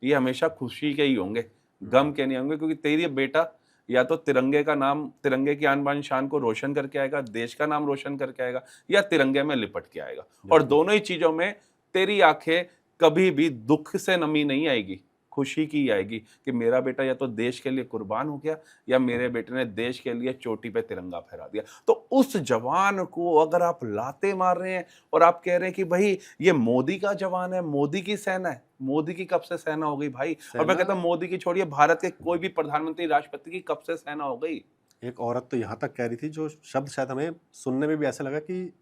ये हमेशा खुशी के ही होंगे, गम के नहीं होंगे, क्योंकि तेरी बेटा या तो तिरंगे का नाम, तिरंगे की आन बान शान को रोशन करके आएगा, देश का नाम रोशन करके आएगा, या तिरंगे में लिपट के आएगा। और दोनों ही चीजों में तेरी आंखें कभी भी दुख से नमी नहीं आएगी, खुशी की आएगी कि मेरा बेटा या तो देश के लिए कुर्बान हो गया, या मेरे बेटे ने देश के लिए चोटी पे तिरंगा फहरा दिया। तो उस जवान को अगर आप लाते मार रहे हैं और आप कह रहे हैं कि भाई ये मोदी का जवान है, मोदी की सेना है, मोदी की कब से सेना हो गई भाई? और मैं कहता हूं मोदी की छोड़िए, भारत के कोई भी प्रधानमंत्री राष्ट्रपति की कब से सेना हो गई? एक औरत तो यहाँ तक कह रही थी, जो शब्द शायद हमें सुनने में भी ऐसा लगा कि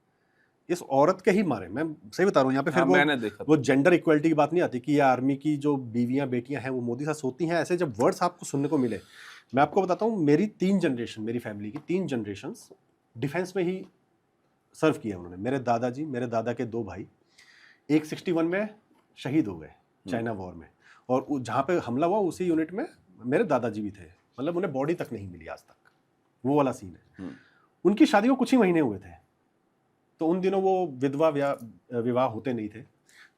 इस औरत के ही मारे, मैं सही बता रहा हूँ यहाँ पे, फिर हाँ, मैंने देखा वो जेंडर इक्वलिटी की बात नहीं आती कि ये आर्मी की जो बीवियां बेटियां हैं वो मोदी साथ सोती हैं, ऐसे जब वर्ड्स आपको सुनने को मिले। मैं आपको बताता हूँ, मेरी 3 जनरेशन, मेरी फैमिली की 3 जनरेशन डिफेंस में ही सर्व किया उन्होंने। मेरे दादाजी, मेरे दादा के 2 भाई, एक 61 में शहीद हो गए चाइना वॉर में, और जहाँ पे हमला हुआ उसी यूनिट में मेरे दादाजी भी थे। मतलब उन्हें बॉडी तक नहीं मिली आज तक, वो वाला सीन है। उनकी शादी को कुछ ही महीने हुए थे, तो उन दिनों वो विधवा विवाह होते नहीं थे,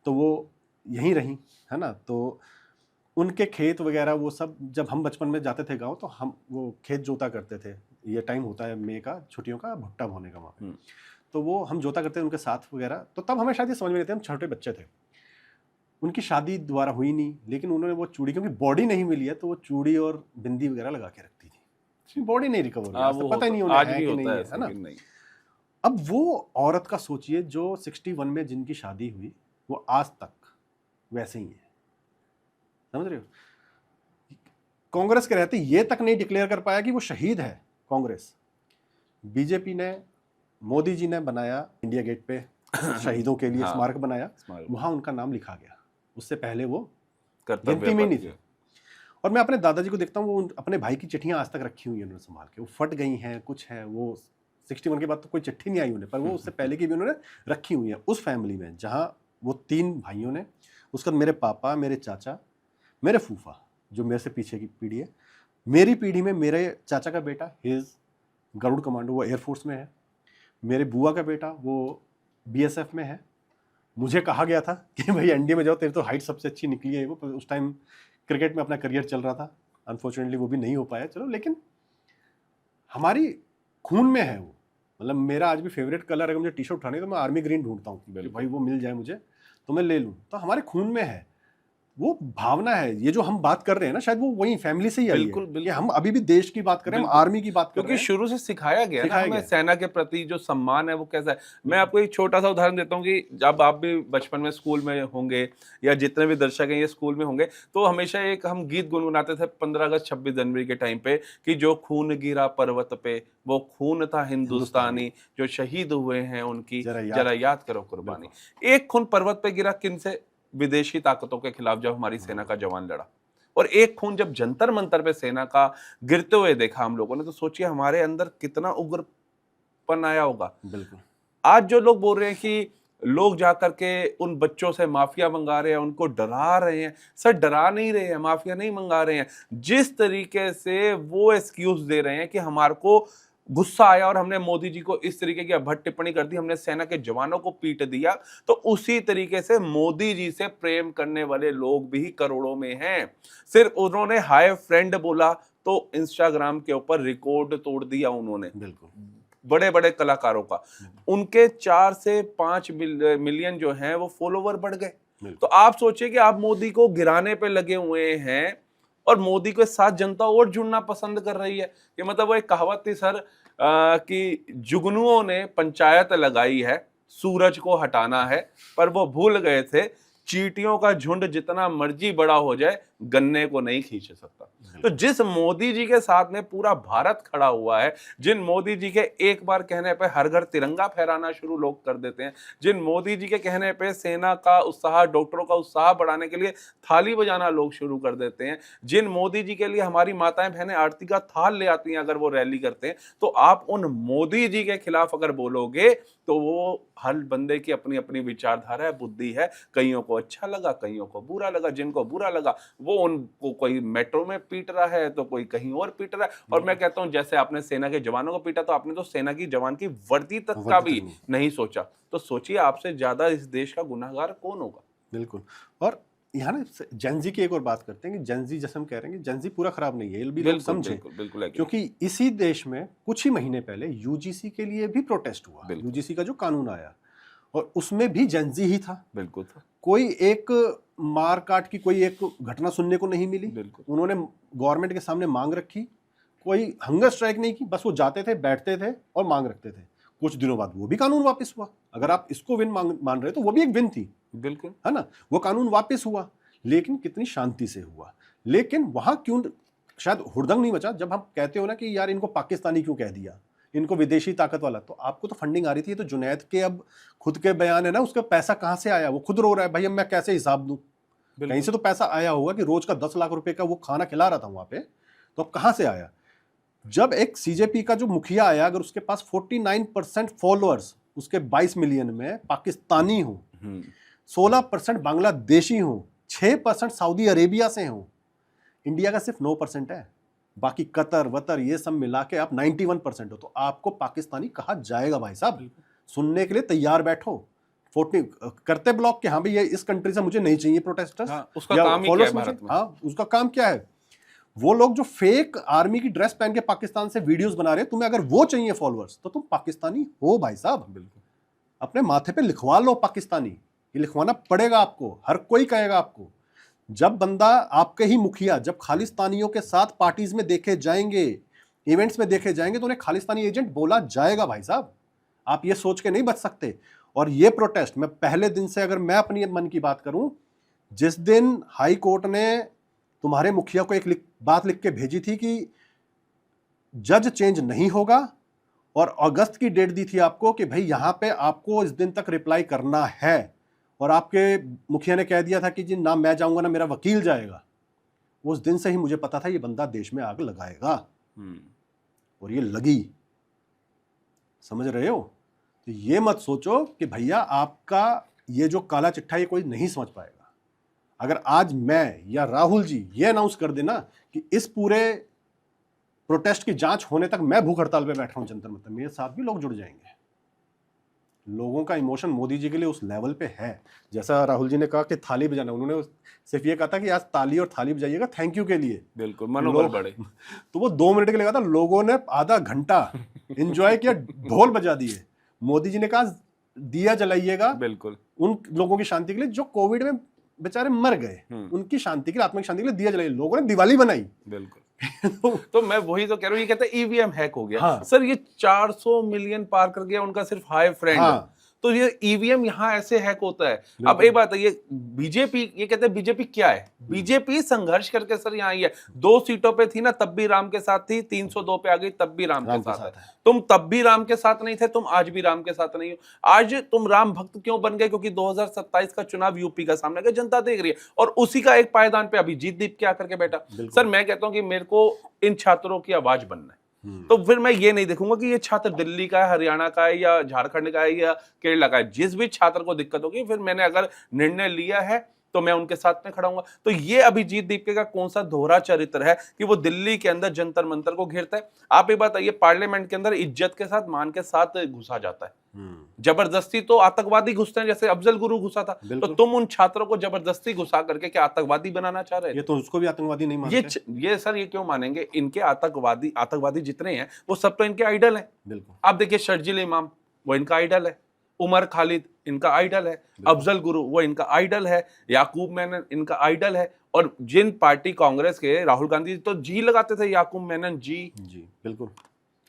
तो वो यहीं रहीं, है ना। तो उनके खेत वगैरह वो सब, जब हम बचपन में जाते थे गांव, तो हम वो खेत जोता करते थे। ये टाइम होता है मई का, छुट्टियों का, भुट्टा बोने का वहाँ पे, तो वो हम जोता करते थे उनके साथ वगैरह। तो तब हमें शायद ये समझ में नहीं थे, हम छोटे बच्चे थे। उनकी शादी दोबारा हुई नहीं, लेकिन उन्होंने वो चूड़ी, क्योंकि बॉडी नहीं मिली है, तो वो चूड़ी और बिंदी वगैरह लगा के रखती थी। बॉडी नहीं रिकवर हुई, आज तक पता ही नहीं उन्हें है कि नहीं है ना। अब वो औरत का सोचिए जो 61 में जिनकी शादी हुई, वो आज तक वैसे ही है, समझ रहे हो। कांग्रेस के रहते ये तक नहीं डिक्लेयर कर पाया कि वो शहीद है कांग्रेस। बीजेपी ने, मोदी जी ने बनाया इंडिया गेट पे शहीदों के लिए स्मारक बनाया, वहां उनका नाम लिखा गया, उससे पहले वो गिनती में नहीं थे। और मैं अपने दादाजी को देखता हूँ, वो अपने भाई की चिट्ठियां आज तक रखी हुई है उन्होंने संभाल के, वो फट गई हैं, कुछ है, वो 61 के बाद तो कोई चिट्ठी नहीं आई उन्हें, पर वो उससे पहले की भी उन्होंने रखी हुई है उस फैमिली में, जहाँ वो 3 भाइयों ने, उसके बाद मेरे पापा, मेरे चाचा, मेरे फूफा, जो मेरे से पीछे की पीढ़ी है। मेरी पीढ़ी में मेरे चाचा का बेटा हिज गरुड़ कमांडो, वो एयरफोर्स में है। मेरे बुआ का बेटा वो BSF में है। मुझे कहा गया था कि भाई एनडीए में जाओ, तेरी तो हाइट सबसे अच्छी निकली है। वो उस टाइम क्रिकेट में अपना करियर चल रहा था, अनफॉर्चुनेटली वो भी नहीं हो पाया, चलो, लेकिन हमारी खून में है वो। मतलब मेरा आज भी फेवरेट कलर, अगर मुझे टी शर्ट उठानी है तो मैं आर्मी ग्रीन ढूंढता हूँ कि भाई वो मिल जाए मुझे तो मैं ले लूँ, तो हमारे खून में है। वो भावना है, ये जो हम बात कर रहे हैं ना, शायद वो वही फैमिली से ही आई है। बिल्कुल, बिल्कुल। कि हम अभी भी देश की बात कर रहे हैं, हम बिल्कुल। आर्मी की बात कर क्योंकि रहे हैं। शुरू से सिखाया गया ना सिखाया हमें गया। सेना के प्रति जो सम्मान है वो कैसा है। मैं आपको एक छोटा सा उदाहरण देता हूँ कि जब आप भी बचपन में स्कूल में होंगे या जितने भी दर्शक हैं ये स्कूल में होंगे, तो हमेशा एक हम गीत गुनगुनाते थे 15 अगस्त 26 जनवरी के टाइम पे कि जो खून गिरा पर्वत पे वो खून था हिंदुस्तानी, जो शहीद हुए हैं उनकी जरा याद करो कुर्बानी। एक खून पर्वत पे गिरा किन से? विदेशी ताकतों के खिलाफ जब हमारी सेना का जवान लड़ा। और एक खून जब जंतर मंतर पे सेना का गिरते हुए देखा हम लोगों ने, तो सोचिए हमारे अंदर कितना उग्रपन आया होगा। बिल्कुल। आज जो लोग बोल रहे हैं कि लोग जाकर के उन बच्चों से माफिया मंगा रहे हैं, उनको डरा रहे हैं, सर डरा नहीं रहे हैं, माफिया नहीं मंगा रहे हैं। जिस तरीके से वो एक्सक्यूज दे रहे हैं कि हमारे को गुस्सा आया और हमने मोदी जी को इस तरीके की अभद्र टिप्पणी कर दी, हमने सेना के जवानों को पीट दिया, तो उसी तरीके से मोदी जी से प्रेम करने वाले लोग भी करोड़ों में हैं। सिर्फ उन्होंने हाय फ्रेंड बोला तो इंस्टाग्राम के ऊपर रिकॉर्ड तोड़ दिया उन्होंने। बिल्कुल। बड़े बड़े कलाकारों का, उनके 4 से 5 मिलियन जो हैं वो फॉलोवर बढ़ गए। तो आप सोचिए कि आप मोदी को गिराने पे लगे हुए हैं और मोदी के साथ जनता और जुड़ना पसंद कर रही है। कि मतलब वो एक कहावत थी सर कि जुगनुओं ने पंचायत लगाई है, सूरज को हटाना है, पर वो भूल गए थे चींटियों का झुंड जितना मर्जी बड़ा हो जाए गन्ने को नहीं खींच सकता। तो जिस मोदी जी के साथ में पूरा भारत खड़ा हुआ है, जिन मोदी जी के एक बार कहने पे हर घर तिरंगा फहराना शुरू लोग कर देते हैं, जिन मोदी जी के कहने पे सेना का उत्साह, डॉक्टरों का उत्साह बढ़ाने के लिए थाली बजाना लोग शुरू कर देते हैं, जिन मोदी जी के लिए हमारी माताएं बहनें आरती का थाल ले आती हैं अगर वो रैली करते हैं, तो आप उन मोदी जी के खिलाफ अगर बोलोगे तो वो हर बंदे की अपनी अपनी विचारधारा है, बुद्धि है। कईयों को अच्छा लगा, कईयों को बुरा लगा। जिनको बुरा लगा वो उनको कोई मेट्रो में पीट रहा है तो कोई कहीं और पीट रहा है। और मैं कहता हूं जैसे आपने सेना के जवानों को पीटा, तो आपने तो सेना की जवान की वर्दी तक का भी नहीं सोचा। तो सोचिए आपसे ज्यादा इस देश का गुनहगार कौन होगा। बिल्कुल। और यहाँ ना जेनजी की एक और बात करते हैं कि जेनजी जैसे हम कह रहे हैं कि जेनजी पूरा खराब नहीं है, ये भी लोग समझे। बिल्कुल, क्योंकि इसी देश में कुछ ही महीने पहले यूजीसी के लिए भी प्रोटेस्ट हुआ। यूजीसी का जो कानून आया और उसमें भी जेनजी ही था। बिल्कुल था। कोई एक मार काट की कोई एक घटना सुनने को नहीं मिली। उन्होंने गवर्नमेंट के सामने मांग रखी, कोई हंगर स्ट्राइक नहीं की, बस वो जाते थे, बैठते थे और मांग रखते थे। कुछ दिनों बाद वो भी कानून वापस हुआ। अगर आप इसको विन मान रहे तो वो भी एक विन थी। बिल्कुल, है ना, वो कानून वापस हुआ, लेकिन कितनी शांति से हुआ। लेकिन वहां क्यों शायद हुड़दंग नहीं बचा। जब हम कहते हो ना कि यार इनको पाकिस्तानी क्यों कह दिया, इनको विदेशी ताकत वाला, तो आपको तो फंडिंग आ रही थी। तो जुनैद के अब खुद के बयान है ना, उसका पैसा कहां से आया, वो खुद रो रहा है, भाई अब मैं कैसे हिसाब दूं। कहीं से तो पैसा आया होगा कि रोज का 10 लाख रुपए का वो खाना खिला रहा था वहां पे, तो अब कहां से आया। जब एक सीजेपी का जो मुखिया आया, अगर उसके पास 49% फॉलोअर्स उसके 22 मिलियन में पाकिस्तानी हो, 16% बांग्लादेशी हो, 6% सऊदी अरेबिया से हो, इंडिया का सिर्फ 9% है, बाकी कतर वतर ये सब मिला के आप 91% हो, तो आपको पाकिस्तानी कहा जाएगा। भाई साहब सुनने के लिए तैयार बैठो। 40 करते ब्लॉक के, हाँ भाई ये इस कंट्री से मुझे नहीं चाहिए प्रोटेस्टर्स। हाँ, उसका काम ही क्या है भारत में? हाँ, उसका काम क्या है। वो लोग जो फेक आर्मी की ड्रेस पहन के पाकिस्तान से वीडियोस बना रहे हैं, तुम्हें अगर वो चाहिए फॉलोअर्स तो तुम पाकिस्तानी हो भाई साहब। बिल्कुल, अपने माथे पे लिखवा लो पाकिस्तानी, ये लिखवाना पड़ेगा आपको, हर कोई कहेगा आपको। जब बंदा आपके ही मुखिया जब खालिस्तानियों के साथ पार्टीज में देखे जाएंगे, इवेंट्स में देखे जाएंगे, तो उन्हें खालिस्तानी एजेंट बोला जाएगा। भाई साहब आप ये सोच के नहीं बच सकते। और ये प्रोटेस्ट मैं पहले दिन से, अगर मैं अपनी मन की बात करूं, जिस दिन हाई कोर्ट ने तुम्हारे मुखिया को एक बात लिख के भेजी थी कि जज चेंज नहीं होगा, और अगस्त की डेट दी थी आपको कि भाई यहां पे आपको इस दिन तक रिप्लाई करना है, और आपके मुखिया ने कह दिया था कि जी ना मैं जाऊंगा ना मेरा वकील जाएगा, उस दिन से ही मुझे पता था ये बंदा देश में आग लगाएगा। और ये लगी। समझ रहे हो। तो ये मत सोचो कि भैया आपका ये जो काला चिट्ठा ये कोई नहीं समझ पाएगा। अगर आज मैं या राहुल जी ये अनाउंस कर देना कि इस पूरे प्रोटेस्ट की जांच होने तक मैं भूख हड़ताल पे बैठा हूं जंतर मंतर, मेरे साथ भी लोग जुड़ जाएंगे। लोगों का इमोशन मोदी जी के लिए उस लेवल पे है। जैसा राहुल जी ने कहा कि थाली बजाना, उन्होंने सिर्फ ये कहा था कि आज ताली और थाली बजाइएगा थैंक यू के लिए। बिल्कुल, मनोबल बढ़े। तो वो 2 मिनट के लिए कहा था, लोगों ने आधा घंटा एंजॉय किया, ढोल बजा दिए। मोदी जी ने कहा दिया जलाइएगा, बिल्कुल, उन लोगों की शांति के लिए जो कोविड में बेचारे मर गए, हम्म। उनकी शांति के लिए, आत्मिक शांति के लिए दिया जलाई, लोगों ने दिवाली बनाई। बिल्कुल। तो मैं वही तो कह रहा हूँ, ये कहते हैं ईवीएम हैक हो गया। हाँ। सर ये 400 मिलियन पार कर गया उनका सिर्फ हाई फ्रेंड। हाँ। तो ये ईवीएम यहाँ ऐसे हैक होता है। अब बिल्कुल। एक बात है, ये बीजेपी, ये कहते हैं बीजेपी क्या है? बीजेपी संघर्ष करके सर यहाँ आई है। 2 सीटों पे थी ना, तब भी राम के साथ थी, 302 पे आ गई, तब भी राम के साथ है। तुम तब भी राम के साथ नहीं थे, तुम आज भी राम के साथ नहीं हो। आज तुम राम भक्त क्यों बन गए? क्योंकि 2027 का चुनाव यूपी का सामने का जनता देख रही है, और उसी का एक पायदान पे अभिजीत दीप क्या करके बैठा। सर मैं कहता हूं कि मेरे को इन छात्रों की आवाज बनना है, तो फिर मैं ये नहीं देखूंगा कि ये छात्र दिल्ली का है, हरियाणा का है, या झारखंड का है, या केरला का है। जिस भी छात्र को दिक्कत होगी, फिर मैंने अगर निर्णय लिया है तो मैं उनके साथ में खड़ा हूंगा। तो ये अभिजीत दीपके का कौन सा दोहरा चरित्र है कि वो दिल्ली के अंदर जंतर मंतर को घेरता है? आप एक बात आइए, पार्लियामेंट के अंदर इज्जत के साथ, मान के साथ घुसा जाता है। जबरदस्ती तो आतंकवादी घुसते हैं, जैसे अफजल गुरु घुसा था। तो तुम उन छात्रों को जबरदस्ती घुसा करके क्या आतंकवादी बनाना चाह रहे हैं? ये तो उसको भी आतंकवादी नहीं मानते। ये सर ये क्यों मानेंगे? इनके आतंकवादी जितने हैं वो सब तो इनके आइडल हैं। बिल्कुल। आप देखिए शर्जील इमाम, वो इनका आइडल है। उमर खालिद इनका आइडल है। अफजल गुरु वो इनका आइडल है। याकूब मेनन इनका आइडल है। और जिन पार्टी कांग्रेस के राहुल गांधी तो जी लगाते थे, याकूब मेनन जी बिल्कुल,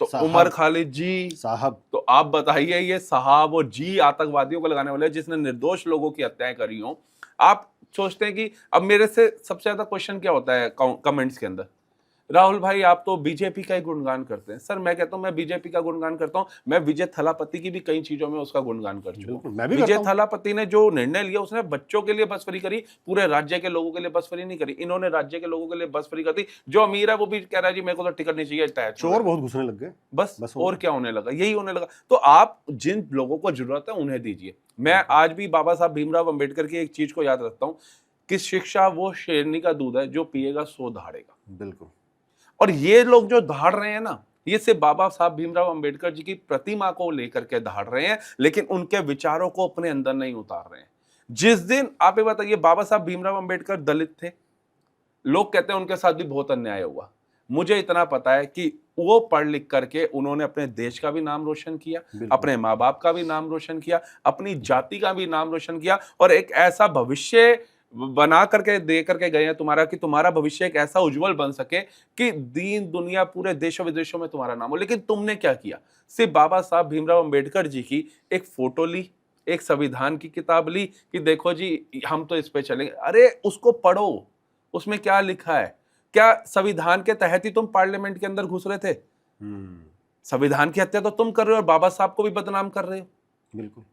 तो उमर खालिद जी साहब। तो आप बताइए, ये साहब और जी आतंकवादियों को लगाने वाले, जिसने निर्दोष लोगों की हत्याएं करी हो। आप सोचते हैं कि अब मेरे से सबसे ज्यादा क्वेश्चन क्या होता है कमेंट्स के अंदर? राहुल भाई आप तो बीजेपी का ही गुणगान करते हैं। सर मैं कहता हूं मैं बीजेपी का गुणगान करता हूं, मैं विजय थलापति की भी कई चीजों में उसका गुणगान कर चुका हूं। विजय थलापति ने जो निर्णय लिया, उसने बच्चों के लिए बस फ्री करी, पूरे राज्य के लोगों के लिए बस फ्री नहीं करी। इन्होंने राज्य के लोगों के लिए बस फ्री कर दी। जो अमीर है वो भी कह रहा है जी मेरे को तो टिकट नहीं चाहिए, चोर बहुत घुसने लग गए, बस और क्या होने लगा, यही होने लगा। तो आप जिन लोगों को जरूरत है उन्हें दीजिए। मैं आज भी बाबा साहब भीमराव अंबेडकर की एक चीज को याद रखता हूँ कि शिक्षा वो शेरनी का दूध है जो पिएगा सो दहाड़ेगा। बिल्कुल। और ये लोग जो दहाड़ रहे हैं ना, ये सिर्फ बाबा साहब भीमराव अंबेडकर जी की प्रतिमा को लेकर के दहाड़ रहे हैं, लेकिन उनके विचारों को अपने अंदर नहीं उतार रहे हैं। जिस दिन आप ये बताइए, बाबा साहब भीमराव अंबेडकर दलित थे, लोग कहते हैं उनके साथ भी बहुत अन्याय हुआ। मुझे इतना पता है कि वो पढ़ लिख करके उन्होंने अपने देश का भी नाम रोशन किया, अपने माँ बाप का भी नाम रोशन किया, अपनी जाति का भी नाम रोशन किया, और एक ऐसा भविष्य बना करके दे करके गए हैं तुम्हारा, कि तुम्हारा भविष्य एक ऐसा उज्जवल बन सके कि दीन दुनिया पूरे देशों विदेशों में तुम्हारा नाम हो। लेकिन तुमने क्या किया? सिर्फ बाबा साहब भीमराव अंबेडकर जी की एक फोटो ली, एक संविधान की किताब ली कि देखो जी हम तो इस पे चलेंगे। अरे उसको पढ़ो, उसमें क्या लिखा है? क्या संविधान के तहत ही तुम पार्लियामेंट के अंदर घुस रहे थे? संविधान की हत्या तो तुम कर रहे हो और बाबा साहब को भी बदनाम कर रहे हो। बिल्कुल।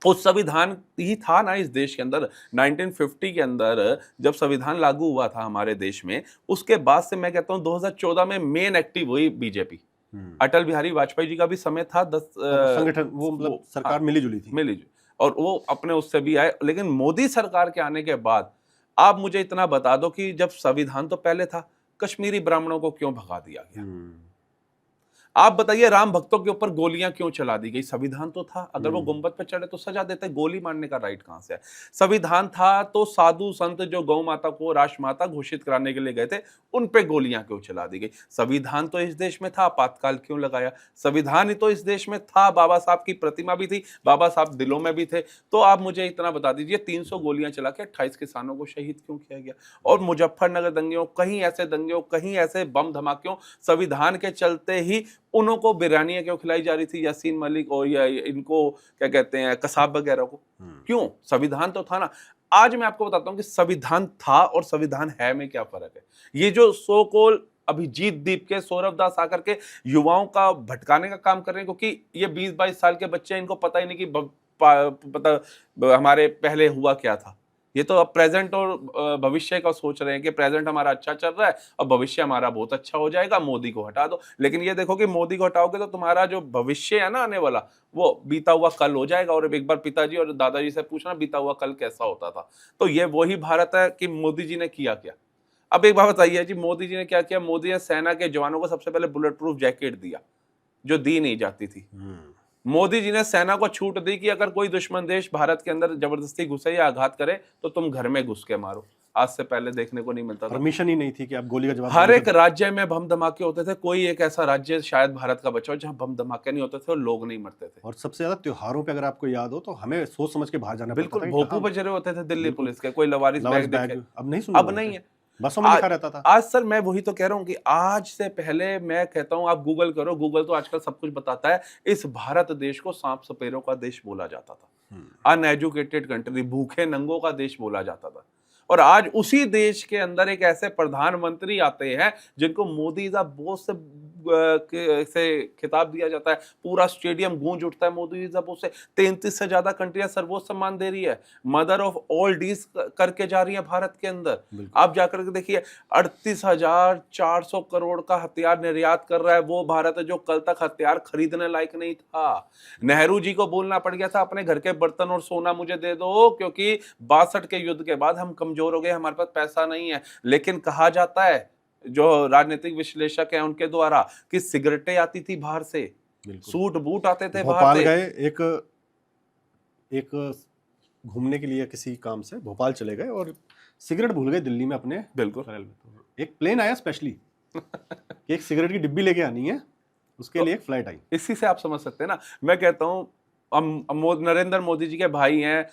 उस संविधान ही था ना इस देश के अंदर। 1950 के अंदर जब संविधान लागू हुआ था हमारे देश में, उसके बाद से मैं कहता हूं 2014 में मेन एक्टिव हुई बीजेपी। अटल बिहारी वाजपेयी जी का भी समय था, 10 संगठन वो मतलब सरकार मिलीजुली थी, और वो अपने उससे भी आए। लेकिन मोदी सरकार के आने के बाद आप मुझे इतना बता दो कि जब संविधान तो पहले था, कश्मीरी ब्राह्मणों को क्यों भगा दिया गया? आप बताइए, राम भक्तों के ऊपर गोलियां क्यों चला दी गई? संविधान तो था, अगर वो गुंबद पे चढ़े तो सजा देते, गोली मारने का राइट कहां से है? संविधान था तो साधु संत जो गौ माता को राष्ट्रमाता घोषित कराने के लिए गए थे, उन पे गोलियां क्यों चला दी गई? संविधान तो इस देश में था, आपातकाल क्यों लगाया? संविधान ही तो इस देश में था, बाबा साहब की प्रतिमा भी थी, बाबा साहब दिलों में भी थे। तो आप मुझे इतना बता दीजिए, 300 गोलियां चला के 28 किसानों को शहीद क्यों किया गया? और मुजफ्फरनगर दंगे, कहीं ऐसे दंगे, कहीं ऐसे बम धमाके, संविधान के चलते ही उन्हों को बिरयानियां क्यों खिलाई जा रही थी, यासीन मलिक और या इनको क्या कहते हैं, कसाब वगैरह को? क्यों? संविधान तो था ना। आज मैं आपको बताता हूं कि संविधान था और संविधान है में क्या फर्क है। ये जो सो कॉल अभिजीत दीप के, सौरभ दास आकर के युवाओं का भटकाने का काम कर रहे हैं, क्योंकि ये 20-22 साल के बच्चे, इनको पता ही नहीं कि पता हमारे पहले हुआ क्या था। ये तो अब प्रेजेंट और भविष्य का सोच रहे हैं कि प्रेजेंट हमारा अच्छा चल रहा है, अब भविष्य हमारा बहुत अच्छा हो जाएगा, मोदी को हटा दो। लेकिन ये देखो कि मोदी को हटाओगे तो तुम्हारा जो भविष्य है ना आने वाला, वो बीता हुआ कल हो जाएगा। और एक बार पिताजी और दादाजी से पूछना बीता हुआ कल कैसा होता था। तो ये वही भारत है कि मोदी जी ने किया क्या। अब एक बात बताइए जी, मोदी जी ने क्या किया? मोदी ने सेना के जवानों को सबसे पहले बुलेट प्रूफ जैकेट दिया, जो दी नहीं जाती थी। मोदी जी ने सेना को छूट दी कि अगर कोई दुश्मन देश भारत के अंदर जबरदस्ती घुसे या आघात करे तो तुम घर में घुस के मारो। आज से पहले देखने को नहीं मिलता था। परमिशन ही नहीं थी कि आप गोली का जवाब हर दें एक तो- राज्य में बम धमाके होते थे, कोई एक ऐसा राज्य शायद भारत का बचा हो जहां बम धमाके नहीं होते थे और लोग नहीं मरते थे। और सबसे ज्यादा त्योहारों पे अगर आपको याद हो तो हमें सोच समझ के बाहर जाना पड़ता बिल्कुल था कि भोपू कहाँ- बजरे होते थे दिल्ली बिल्कुल। पुलिस के, कोई लवारिस लवर्स बैग देखे। बैग अब नहीं सुनने अब को नहीं मिलते। है। बसों में लिखा रहता था। आज सर मैं वही तो कह रहा हूँ कि आज से पहले मैं कहता हूँ आप गूगल करो, गूगल तो आजकल सब कुछ बताता है। इस भारत देश को सांप सपेरों का देश बोला जाता था, अनएजुकेटेड कंट्री, भूखे नंगों का देश बोला जाता था। और आज उसी देश के अंदर एक ऐसे प्रधानमंत्री आते हैं जिनको मोदी द बोस से खिताब दिया जाता है, पूरा स्टेडियम गूंज उठता है मोदी द बोस से। 33 से ज्यादा कंट्रियां सर्वोच्च सम्मान दे रही है, मदर ऑफ ऑल डीज करके जा रही है भारत के अंदर। बिल्कुल। आप जाकर के देखिए 38,400 करोड़ का हथियार निर्यात कर रहा है वो भारत है, जो कल तक हथियार खरीदने लायक नहीं था। नेहरू जी को बोलना पड़ गया था अपने घर के बर्तन और सोना मुझे दे दो, क्योंकि 62 के युद्ध के बाद हम कमजोर हो गए, हमारे पास पैसा नहीं है। लेकिन कहा जाता है जो राजनीतिक विश्लेषक हैं उनके द्वारा कि सिगरेटें आती थी बाहर से, बिल्कुल। सूट बूट आते थे बाहर भोपाल से। गए, एक घूमने के लिए किसी काम से भोपाल चले गए और सिगरेट भूल गए दिल्ली में अपने बिल्कुल। ट्रेवल में। तो एक प्लेन आया स्पेशली कि एक सिगरेट की डिब्बी लेके आनी है, उसके लिए एक फ्लाइट आई। इसी से आप समझ सकते हैं ना। मैं कहता हूँ नरेंद्र मोदी जी के भाई हैं,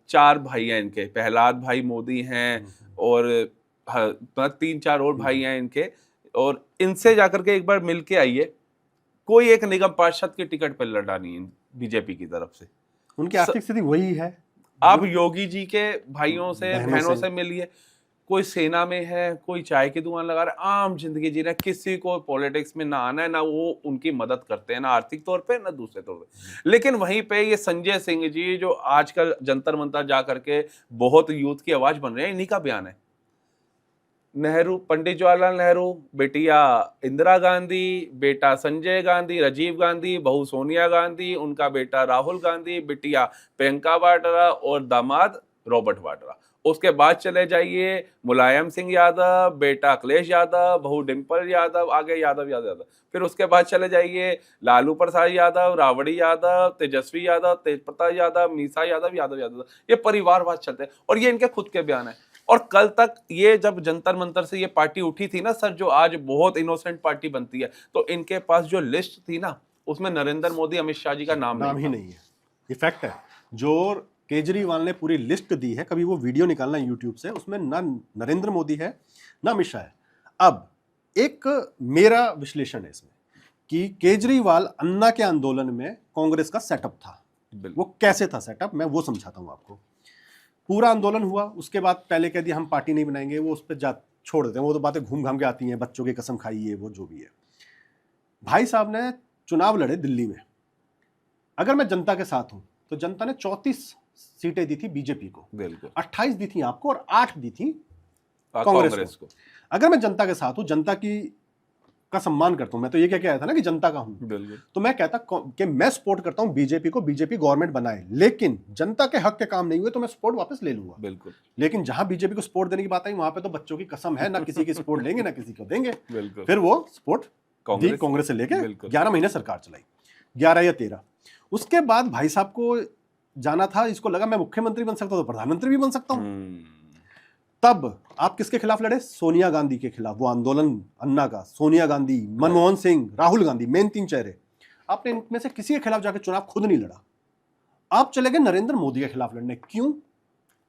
4 भाई हैं इनके, प्रहलाद भाई मोदी हैं और 3-4 और भाई हैं इनके, और इनसे जाकर के एक बार मिल के आइए, कोई एक निगम पार्षद की टिकट पर लड़ानी है बीजेपी की तरफ से। उनकी आर्थिक स्थिति वही है। आप योगी जी के भाइयों से बहनों बहनों से। से मिलिए, कोई सेना में है, कोई चाय की दुकान लगा रहा है, आम जिंदगी जी रहा है, किसी को पॉलिटिक्स में ना आना है, ना वो उनकी मदद करते हैं, ना आर्थिक तौर पे ना दूसरे तौर पे। लेकिन वहीं पे ये संजय सिंह जी जो आजकल जंतर मंतर जा करके बहुत यूथ की आवाज बन रहे हैं, इन्हीं का बयान है। नेहरू, पंडित जवाहरलाल नेहरू, बेटिया इंदिरा गांधी, बेटा संजय गांधी, राजीव गांधी, बहू सोनिया गांधी, उनका बेटा राहुल गांधी, बिटिया प्रियंका वाड्रा और दामाद रॉबर्ट वाड्रा। उसके बाद चले जाइए मुलायम सिंह यादव, बेटा अखिलेश यादव, बहू डिंपल यादव, आगे यादव यादव। फिर उसके बाद चले जाइए लालू प्रसाद यादव, राबड़ी यादव, तेजस्वी यादव, तेजप्रताप यादव, मीसा यादव, यादव यादव। ये परिवारवाद चलते हैं और ये इनके खुद के बयान है। और कल तक ये जब जंतर मंतर से ये पार्टी उठी थी ना सर, जो आज बहुत इनोसेंट पार्टी बनती है, तो इनके पास जो लिस्ट थी ना उसमें नरेंद्र मोदी, अमित शाह जी का नाम ही था। नहीं है। ये फैक्ट है। जो केजरीवाल ने पूरी लिस्ट दी है, कभी वो वीडियो निकालना यूट्यूब से, उसमें ना नरेंद्र मोदी है ना अमित शाह है। अब एक मेरा विश्लेषण है इसमें कि केजरीवाल अन्ना के आंदोलन में कांग्रेस का सेटअप था। वो कैसे था सेटअप, मैं वो समझाता हूं आपको। पूरा आंदोलन हुआ, उसके बाद पहले कह दिया हम पार्टी नहीं बनाएंगे, वो उस पर जा छोड़ देते हैं, वो तो बातें घूम घाम के आती हैं, बच्चों की कसम खाई है, वो जो भी है। भाई साहब ने चुनाव लड़े दिल्ली में। अगर मैं जनता के साथ हूं तो जनता ने 34 सीटें दी थी बीजेपी को, बिल्कुल 28 दी थी आपको और 8 दी थी कांग्रेस को। अगर मैं जनता के साथ हूं, जनता की का सम्मान करता हूं, मैं तो ये क्या कह रहा था ना कि जनता का हूं, बिल्कुल। तो मैं कहता कि मैं सपोर्ट करता हूं बीजेपी को, बीजेपी गवर्नमेंट बनाए, लेकिन जनता के हक के काम नहीं हुए तो मैं सपोर्ट वापस ले लूंगा। बिल्कुल। लेकिन जहां बीजेपी को सपोर्ट देने की बात आई वहां पे तो बच्चों की कसम है, ना किसी की सपोर्ट लेंगे ना किसी को देंगे। बिल्कुल। फिर वो सपोर्ट दी कांग्रेस से लेके 11 महीने सरकार चलाई, 11 या 13। उसके बाद भाई साहब को जाना था, इसको लगा मैं मुख्यमंत्री बन सकता हूं तो प्रधानमंत्री भी बन सकता हूं। तब आप किसके खिलाफ लड़े? सोनिया गांधी के खिलाफ। वो आंदोलन अन्ना का, सोनिया गांधी, मनमोहन सिंह, राहुल गांधी, मेन 3 चेहरे। आपने इनमें से किसी के खिलाफ जाकर चुनाव खुद नहीं लड़ा, आप चले गए नरेंद्र मोदी के खिलाफ लड़ने। क्यों?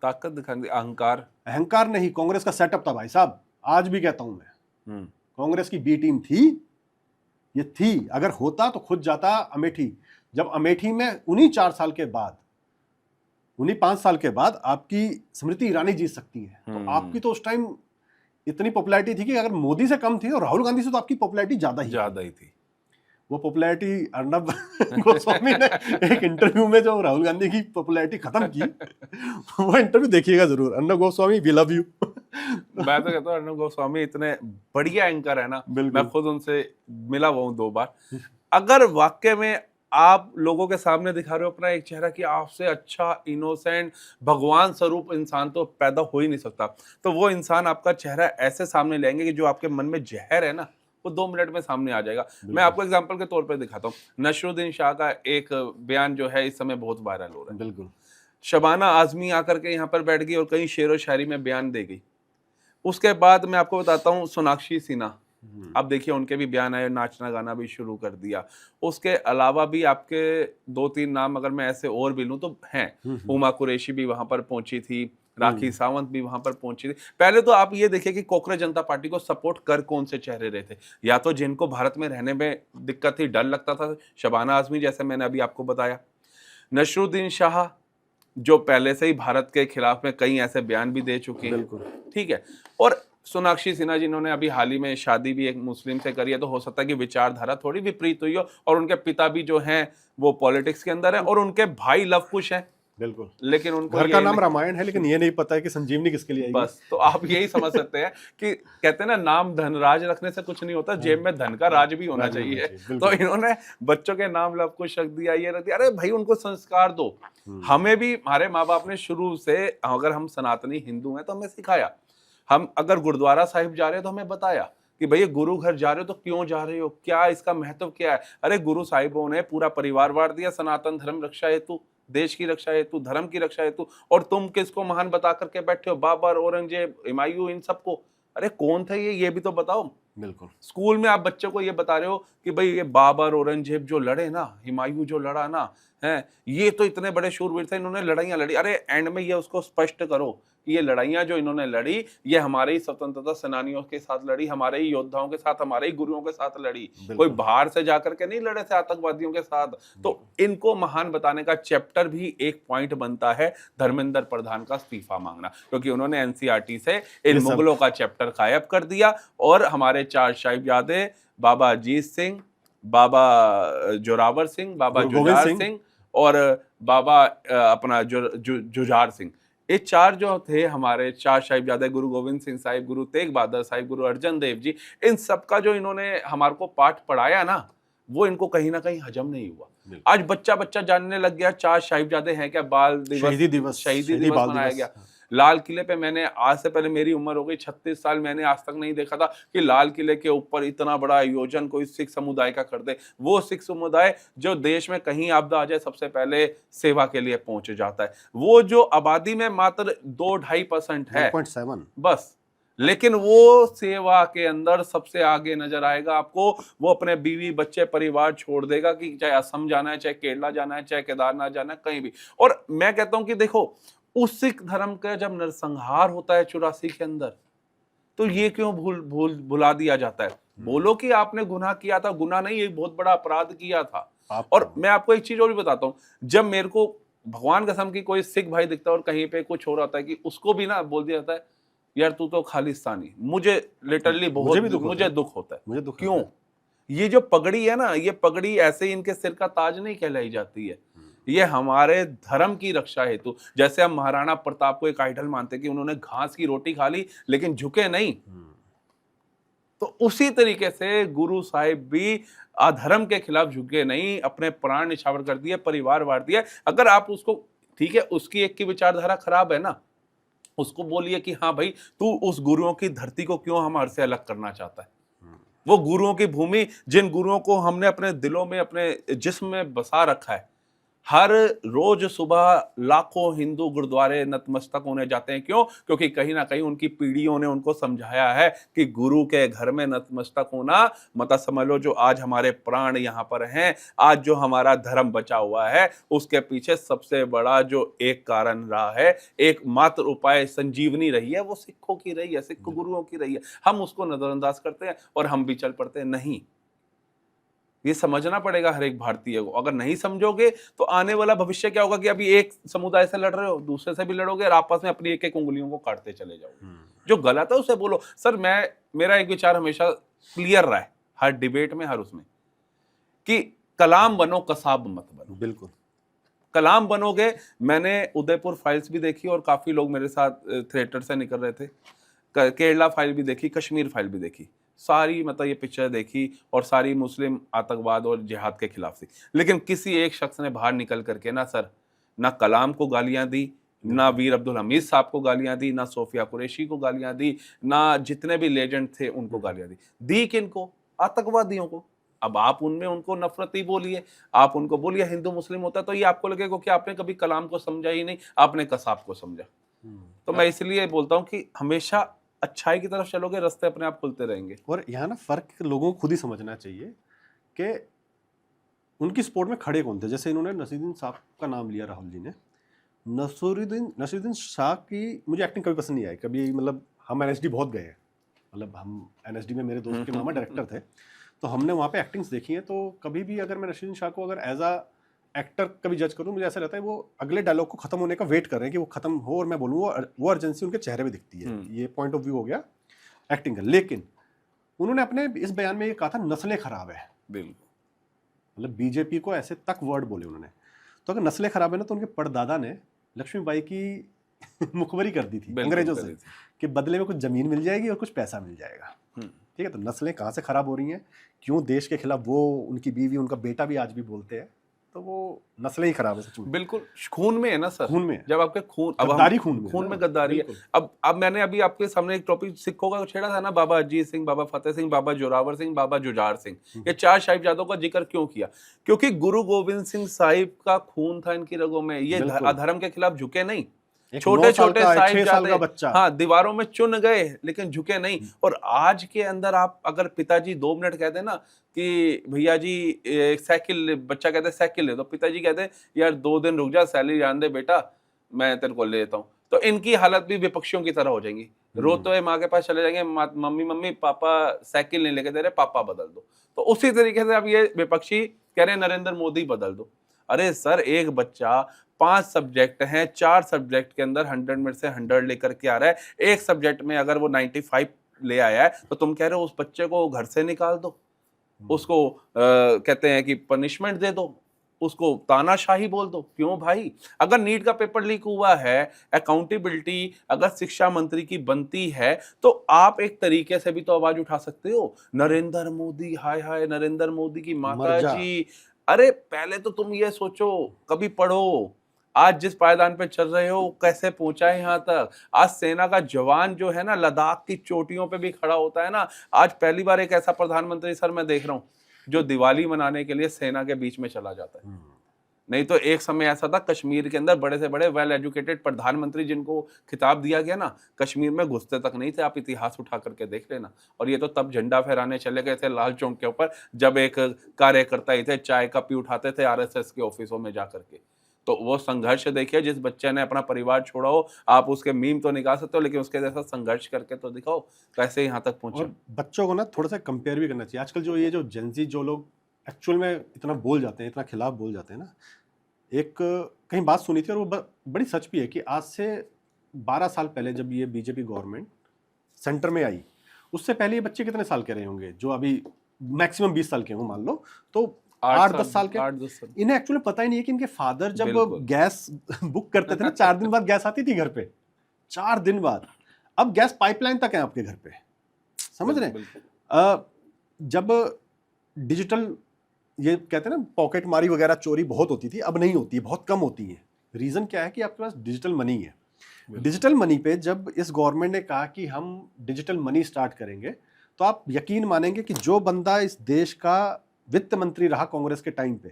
ताकत दिखाने, अहंकार। अहंकार नहीं, कांग्रेस का सेटअप था भाई साहब। आज भी कहता हूं मैं, कांग्रेस की बी टीम थी, ये थी। अगर होता तो खुद जाता अमेठी। जब अमेठी में उन्हीं 4 साल के बाद, उन्हीं 5 साल के बाद आपकी स्मृति ईरानी जीत सकती है, तो आपकी तो उस टाइम इतनी पॉपुलैरिटी थी कि अगर मोदी से कम थी और राहुल गांधी से तो आपकी पॉपुलैरिटी ज्यादा ही थी। वो पॉपुलैरिटी अर्नब गोस्वामी ने एक इंटरव्यू में जो राहुल गांधी की पॉपुलैरिटी खत्म की, वो इंटरव्यू देखिएगा जरूर। Arnab Goswami, we love you. मैं तो कहता हूँ अर्नब गोस्वामी इतने बढ़िया एंकर है ना, मैं खुद उनसे मिला हुआ हूँ 2 बार। अगर वाकई में आप लोगों के सामने दिखा रहे हो अपना एक चेहरा कि आपसे अच्छा इनोसेंट भगवान स्वरूप इंसान तो पैदा हो ही नहीं सकता, तो वो इंसान आपका चेहरा ऐसे सामने लेंगे कि जो आपके मन में जहर है ना वो 2 मिनट में सामने आ जाएगा। मैं आपको एग्जांपल के तौर पे दिखाता हूँ। नसरुद्दीन शाह का एक बयान जो है इस समय बहुत वायरल हो रहा है। बिल्कुल। शबाना आजमी आकर के यहाँ पर बैठ गई और कहीं शेर व शायरी में बयान दे गई। उसके बाद मैं आपको बताता हूँ सोनाक्षी सिन्हा, अब देखिए उनके भी बयान आए, नाचना गाना भी शुरू कर दिया। उसके अलावा भी आपके 2-3 नाम अगर मैं ऐसे और भी लूं तो हैं। हुमा कुरैशी भी वहां पर पहुंची थी, राखी सावंत भी वहां पर पहुंची थी। पहले तो आप ये देखिए कि कॉकरोच जनता पार्टी को सपोर्ट कर कौन से चेहरे रहे थे, या तो जिनको भारत में रहने में दिक्कत थी, डर लगता था, शबाना आजमी जैसे मैंने अभी आपको बताया, नसरुद्दीन शाह जो पहले से ही भारत के खिलाफ में कई ऐसे बयान भी दे चुके हैं, ठीक है, और सोनाक्षी सिन्हा जिन्होंने अभी हाल ही में शादी भी एक मुस्लिम से करी है, तो हो सकता है कि विचारधारा थोड़ी विपरीत हुई हो, और उनके पिता भी जो हैं वो पॉलिटिक्स के अंदर हैं, और उनके भाई लव कुश हैं। बिल्कुल, लेकिन उनको घर का नाम रामायण है, लेकिन ये नहीं पता है कि संजीवनी किसके लिए आई है। बस तो आप यही समझ सकते हैं कि कहते हैं ना, नाम धनराज रखने से कुछ नहीं होता, जेब में धन का राज भी होना चाहिए। तो इन्होंने बच्चों के नाम लव कुश रख दिया, ये रख दिया। अरे भाई उनको संस्कार दो। हमें भी हमारे माँ बाप ने शुरू से, अगर हम सनातनी हिंदू हैं तो हमें सिखाया, हम अगर गुरुद्वारा साहिब जा रहे हैं तो हमें बताया कि भैया गुरु घर जा रहे हो तो क्यों जा रहे हो, क्या इसका महत्व क्या है। अरे गुरु साहिबों ने पूरा परिवार वार दिया सनातन धर्म रक्षा हेतु, देश की रक्षा हेतु, धर्म की रक्षा हेतु, और तुम किसको महान बता करके बैठे हो, बाबर, औरंगजेब, हुमायूं, इन सबको। अरे कौन थे ये भी तो बताओ। बिल्कुल, स्कूल में आप बच्चों को ये बता रहे हो कि भाई ये बाबर, औरंगजेब जो लड़े ना, हुमायूं जो लड़ा ना, है ये तो इतने बड़े शूरवीर थे, इन्होंने लड़ाइयां लड़ी। अरे एंड में ये उसको स्पष्ट करो कि ये लड़ाइयां जो इन्होंने लड़ी, ये हमारे ही स्वतंत्रता सेनानियों के साथ लड़ी, हमारे ही योद्धाओं के साथ, हमारे ही गुरुओं के साथ लड़ी, कोई बाहर से जाकर के नहीं लड़े थे आतंकवादियों के साथ। तो इनको महान बताने का चैप्टर भी एक पॉइंट बनता है धर्मेंद्र प्रधान का इस्तीफा मांगना, क्योंकि उन्होंने एनसीईआरटी से इन मुगलों का चैप्टर गायब कर दिया, और हमारे 4 साहिबजादे बाबा अजीत सिंह, बाबा जोरावर सिंह, बाबा जुझार सिंह और बाबा अपना जुझार सिंह, ये 4 जो थे हमारे 4 साहिबजादे, गुरु गोविंद सिंह साहिब, गुरु तेग बहादुर साहिब, गुरु अर्जन देव जी, इन सबका जो इन्होंने हमारे को पाठ पढ़ाया ना, वो इनको कहीं ना कहीं हजम नहीं हुआ। आज बच्चा जानने लग गया 4 साहिबजादे हैं क्या, बाल दिवस, शहीदी दिवस मनाया गया। लाल किले पे मैंने, आज से पहले मेरी उम्र हो गई 36 साल, मैंने आज तक नहीं देखा था कि लाल किले के ऊपर इतना बड़ा आयोजन कोई सिख समुदाय का कर दे। वो सिख समुदाय जो देश में कहीं आपदा आ जाए सबसे पहले सेवा के लिए पहुंच जाता है, वो जो आबादी में मात्र 2-2.5% है, 2.7 बस, लेकिन वो सेवा के अंदर सबसे आगे नजर आएगा आपको। वो अपने बीवी बच्चे परिवार छोड़ देगा कि चाहे असम जाना है, चाहे केरला जाना है, चाहे केदारनाथ जाना है, कहीं भी। और मैं कहता हूं कि देखो, उस सिख धर्म का जब नरसंहार होता है 84 के अंदर, तो ये क्यों भुला दिया जाता है। बोलो कि आपने गुनाह किया था, गुनाह नहीं, एक बहुत बड़ा अपराध किया था। और मैं आपको एक चीज और भी बताता हूं, जब मेरे को भगवान कसम की कोई सिख भाई दिखता है और कहीं पे कुछ हो रहा है कि उसको भी ना बोल दिया जाता है यार तू तो खालिस्तानी, मुझे लिटरली बहुत मुझे दुख होता है। क्यों? ये जो पगड़ी है ना, ये पगड़ी ऐसे ही इनके सिर का ताज नहीं कहलाई जाती है, ये हमारे धर्म की रक्षा हेतु। जैसे हम महाराणा प्रताप को एक आइडल मानते कि उन्होंने घास की रोटी खा ली लेकिन झुके नहीं, तो उसी तरीके से गुरु साहिब भी अधर्म के खिलाफ झुके नहीं, अपने प्राण निछावर कर दिए, परिवार वार दिया। अगर आप उसको, ठीक है, उसकी एक की विचारधारा खराब है ना, उसको बोलिए कि हाँ भाई तू उस गुरुओं की धरती को क्यों हमारे से अलग करना चाहता है। वो गुरुओं की भूमि, जिन गुरुओं को हमने अपने दिलों में, अपने जिस्म में बसा रखा है, हर रोज सुबह लाखों हिंदू गुरुद्वारे नतमस्तक होने जाते हैं। क्यों? क्योंकि कहीं ना कहीं उनकी पीढ़ियों ने उनको समझाया है कि गुरु के घर में नतमस्तक होना, मत समझ लो जो आज हमारे प्राण यहाँ पर हैं, आज जो हमारा धर्म बचा हुआ है, उसके पीछे सबसे बड़ा जो एक कारण रहा है, एक मात्र उपाय संजीवनी रही है, वो सिखों की रही है, सिख गुरुओं की रही है। हम उसको नजरअंदाज करते हैं और हम भी चल पड़ते हैं। नहीं, ये समझना पड़ेगा हर एक भारतीय को। अगर नहीं समझोगे तो आने वाला भविष्य क्या होगा कि अभी एक समुदाय से लड़ रहे हो, दूसरे से भी लड़ोगे और आपस में अपनी एक एक उंगलियों को काटते चले जाओगे। जो गलत है उसे बोलो। सर मेरा एक विचार हमेशा क्लियर रहा है हर डिबेट में, हर उसमें, कि कलाम बनो, कसाब मत बनो। बिल्कुल, कलाम बनोगे। मैंने उदयपुर फाइल्स भी देखी और काफी लोग मेरे साथ थिएटर से निकल रहे थे, केरला फाइल भी देखी, कश्मीर फाइल भी देखी, सारी मतलब ये पिक्चर देखी और सारी मुस्लिम आतंकवाद और जिहाद के खिलाफ थी। लेकिन किसी एक शख्स ने बाहर निकल करके ना सर, ना कलाम को गालियां दी, ना वीर अब्दुल हमीद साहब को गालियां दी, ना सोफिया कुरैशी को गालियां दी, ना जितने भी लेजेंड थे उनको गालियां दी। किनको? आतंकवादियों को। अब आप उनमें उनको नफरती बोलिए, आप उनको बोलिए हिंदू मुस्लिम होता है, तो ये आपको लगेगा कि आपने कभी कलाम को समझा ही नहीं, आपने कसाब को समझा। तो मैं इसलिए बोलता हूँ कि हमेशा अच्छाई की तरफ चलोगे, रास्ते अपने आप खुलते रहेंगे। और यहाँ ना फर्क लोगों को खुद ही समझना चाहिए कि उनकी सपोर्ट में खड़े कौन थे। जैसे इन्होंने नसीरुद्दीन साहब का नाम लिया राहुल जी ने, नसीरुद्दीन शाह की मुझे एक्टिंग कभी पसंद नहीं आई कभी, मतलब हम एनएसडी बहुत गए हैं, मतलब हम एनएसडी में मेरे दोस्त के मामा डायरेक्टर थे, तो हमने वहाँ पे एक्टिंग्स देखी हैं, तो कभी भी अगर मैं नसीरुद्दीन शाह को अगर एज अ एक्टर कभी जज करूँ, मुझे ऐसा लगता है वो अगले डायलॉग को खत्म होने का वेट कर रहे हैं कि वो खत्म हो और मैं बोलूँ, वो अर्जेंसी उनके चेहरे पे दिखती है। ये पॉइंट ऑफ व्यू हो गया एक्टिंग का। लेकिन उन्होंने अपने इस बयान में ये कहा था नस्लें खराब है, बिल्कुल, मतलब बीजेपी को ऐसे तक वर्ड बोले उन्होंने। तो अगर नस्लें खराब है ना, तो उनके परदादा ने लक्ष्मीबाई की मुखबरी कर दी थी अंग्रेजों से कि बदले में कुछ जमीन मिल जाएगी और कुछ पैसा मिल जाएगा। ठीक है, तो नस्लें कहाँ से खराब हो रही हैं, क्यों देश के खिलाफ वो उनकी बीवी उनका बेटा भी आज भी बोलते हैं, तो वो नस्लें ही खराब है सच में। बिल्कुल खून में है ना सर, खून में है। जब आपके खून, अब गद्दारी खून में गद्दारी है। अब मैंने अभी आपके सामने एक टॉपिक सिखों का छेड़ा था ना, बाबा अजीत सिंह, बाबा फतेह सिंह, बाबा जोरावर सिंह, बाबा जुझार सिंह, ये 4 साहिबजादों का जिक्र क्यों किया? क्योंकि गुरु गोविंद सिंह साहिब का खून था इनकी रगों में, ये अधर्म के खिलाफ झुके नहीं। छोटे छोटे साहिबजादे बच्चा, हाँ, दीवारों में चुन गए लेकिन झुके नहीं। और आज के अंदर आप अगर पिताजी 2 मिनट कहते ना कि भैया जी एक साइकिल, बच्चा कहते साइकिल ले, तो पिताजी कहते यार 2 दिन रुक जा, सैलरी जान दे बेटा, मैं तेरे को ले लेता हूँ। तो इनकी हालत भी विपक्षियों की तरह हो जाएंगी, रोते हुए माँ के पास चले जाएंगे, मम्मी मम्मी पापा साइकिल नहीं लेके दे रहे, पापा बदल दो। तो उसी तरीके से अब ये विपक्षी कह रहे हैं नरेंद्र मोदी बदल दो। अरे सर, एक बच्चा 5 सब्जेक्ट हैं, 4 सब्जेक्ट के अंदर 100 में से 100 लेकर के आ रहा है, एक सब्जेक्ट में अगर वो 95 ले आया है, तो तुम कह रहे हो उस बच्चे को घर से निकाल दो, उसको कहते हैं कि पनिशमेंट दे दो, उसको तानाशाही बोल दो। क्यों भाई? अगर नीट का पेपर लीक हुआ है, अकाउंटेबिलिटी अगर शिक्षा मंत्री की बनती है, तो आप एक तरीके से भी तो आवाज उठा सकते हो, नरेंद्र मोदी, हाय हाय नरेंद्र मोदी की माता जी। अरे पहले तो तुम ये सोचो, कभी पढ़ो, आज जिस पायदान पे चल रहे हो कैसे पहुंचा है यहाँ तक। आज सेना का जवान जो है ना, लद्दाख की चोटियों पे भी खड़ा होता है ना। आज पहली बार एक ऐसा प्रधानमंत्री सर मैं देख रहा हूँ जो दिवाली मनाने के लिए सेना के बीच में चला जाता है। नहीं तो एक समय ऐसा था कश्मीर के अंदर बड़े से बड़े वेल एजुकेटेड प्रधानमंत्री जिनको खिताब दिया गया ना, कश्मीर में घुसते तक नहीं थे। आप इतिहास उठा करके देख लेना। और ये तो तब झंडा फहराने चले गए थे लाल चौक के ऊपर, जब एक कार्यकर्ता ही थे, चाय कप ही उठाते थे आरएसएस के ऑफिसों में जा करके। तो वो संघर्ष देखिए, जिस बच्चे ने अपना परिवार छोड़ा हो, आप उसके मीम तो निकाल सकते हो, लेकिन उसके जैसा संघर्ष करके तो दिखाओ कैसे यहाँ तक पहुंचे। और बच्चों को ना थोड़ा सा कंपेयर भी करना चाहिए। आजकल जो ये जो जेंजी जो लोग एक्चुअल में इतना बोल जाते हैं, इतना खिलाफ बोल जाते हैं ना, एक कहीं बात सुनी थी और वो बड़ी सच भी है कि आज से 12 साल पहले जब ये बीजेपी गवर्नमेंट सेंटर में आई, उससे पहले ये बच्चे कितने साल के रहे होंगे, जो अभी मैक्सिमम 20 साल के होंगे मान लो, तो 8-10 साल के। इन्हें एक्चुअली पता ही नहीं है कि इनके फादर जब गैस बुक करते थे ना, 4 दिन बाद गैस आती थी घर पे, 4 दिन बाद। अब गैस पाइपलाइन तक है आपके घर पे, समझ रहे हैं? जब डिजिटल ये कहते हैं ना पॉकेट मारी वगैरह चोरी बहुत होती थी, अब नहीं होती है, बहुत कम होती है। रीजन क्या है कि आपके पास डिजिटल मनी है। डिजिटल मनी पे जब इस गवर्नमेंट ने कहा कि हम डिजिटल मनी स्टार्ट करेंगे, तो आप यकीन मानेंगे कि जो बंदा इस देश का वित्त मंत्री रहा कांग्रेस के टाइम पे,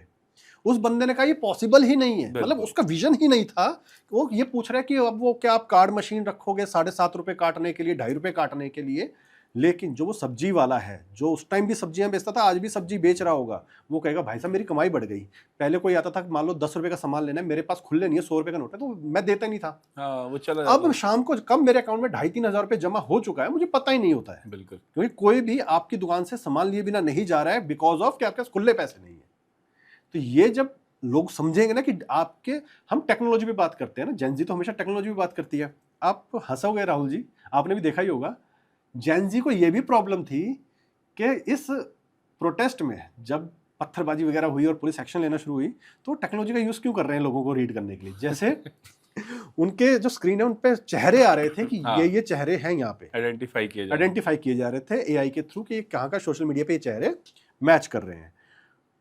उस बंदे ने कहा ये पॉसिबल ही नहीं है, मतलब उसका विजन ही नहीं था। वो ये पूछ रहा है कि अब वो क्या आप कार्ड मशीन रखोगे 7.5 रुपए काटने के लिए, 2.5 रुपए काटने के लिए। लेकिन जो वो सब्जी वाला है, जो उस टाइम भी सब्जियां बेचता था, आज भी सब्जी बेच रहा होगा, वो कहेगा भाई साहब मेरी कमाई बढ़ गई। पहले कोई आता था, मान लो 10 रुपए का सामान लेना है, मेरे पास खुले नहीं है, 100 रुपए का नोट है, तो मैं देता ही नहीं था। वो चला अब शाम को कब मेरे अकाउंट में 2,500-3 हजार रुपए जमा हो चुका है, मुझे पता ही नहीं होता है। बिल्कुल, क्योंकि कोई भी आपकी दुकान से सामान लिए बिना नहीं जा रहा है, बिकॉज ऑफ कि आपके पास खुले पैसे नहीं है। तो ये जब लोग समझेंगे ना कि आपके, हम टेक्नोलॉजी पे बात करते हैं ना, जेनजी तो हमेशा टेक्नोलॉजी पे बात करती है। आप हंसोगे राहुल जी, आपने भी देखा ही होगा, जेनजी को ये भी प्रॉब्लम थी कि इस प्रोटेस्ट में जब पत्थरबाजी वगैरह हुई और पुलिस एक्शन लेना शुरू हुई, तो टेक्नोलॉजी का यूज क्यों कर रहे हैं लोगों को रीड करने के लिए। जैसे उनके जो स्क्रीन है उन पे चेहरे आ रहे थे कि ये चेहरे हैं, यहाँ पे आइडेंटिफाई किए जा रहे थे एआई के थ्रू कि कहाँ का सोशल मीडिया पे ये चेहरे मैच कर रहे हैं।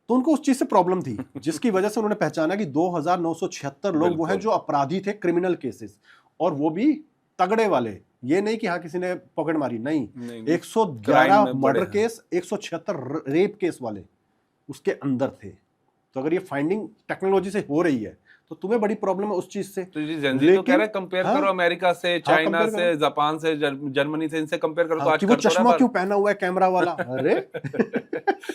तो उनको उस चीज से प्रॉब्लम थी, जिसकी वजह से उन्होंने पहचाना कि 2,976 लोग वो हैं जो अपराधी थे, क्रिमिनल केसेस, और वो भी तगड़े वाले। ये नहीं कि हाँ किसी ने पॉकेट मारी, नहीं, 111 मर्डर केस, 176 रेप केस वाले, उसके अंदर थे। तो अगर ये फाइंडिंग टेक्नोलॉजी से हो रही है तो तुम्हें बड़ी प्रॉब्लम है उस चीज से। तो जी जेनजी तो कह रहे हैं कंपेयर हाँ, करो अमेरिका से, हाँ, चाइना compare से, जापान से, जर्मनी से, इनसे कंपेयर करो तो हाँ, आज कि वो कर तो रहा है चश्मा भारत। क्यों पहना हुआ है कैमरा वाला, अरे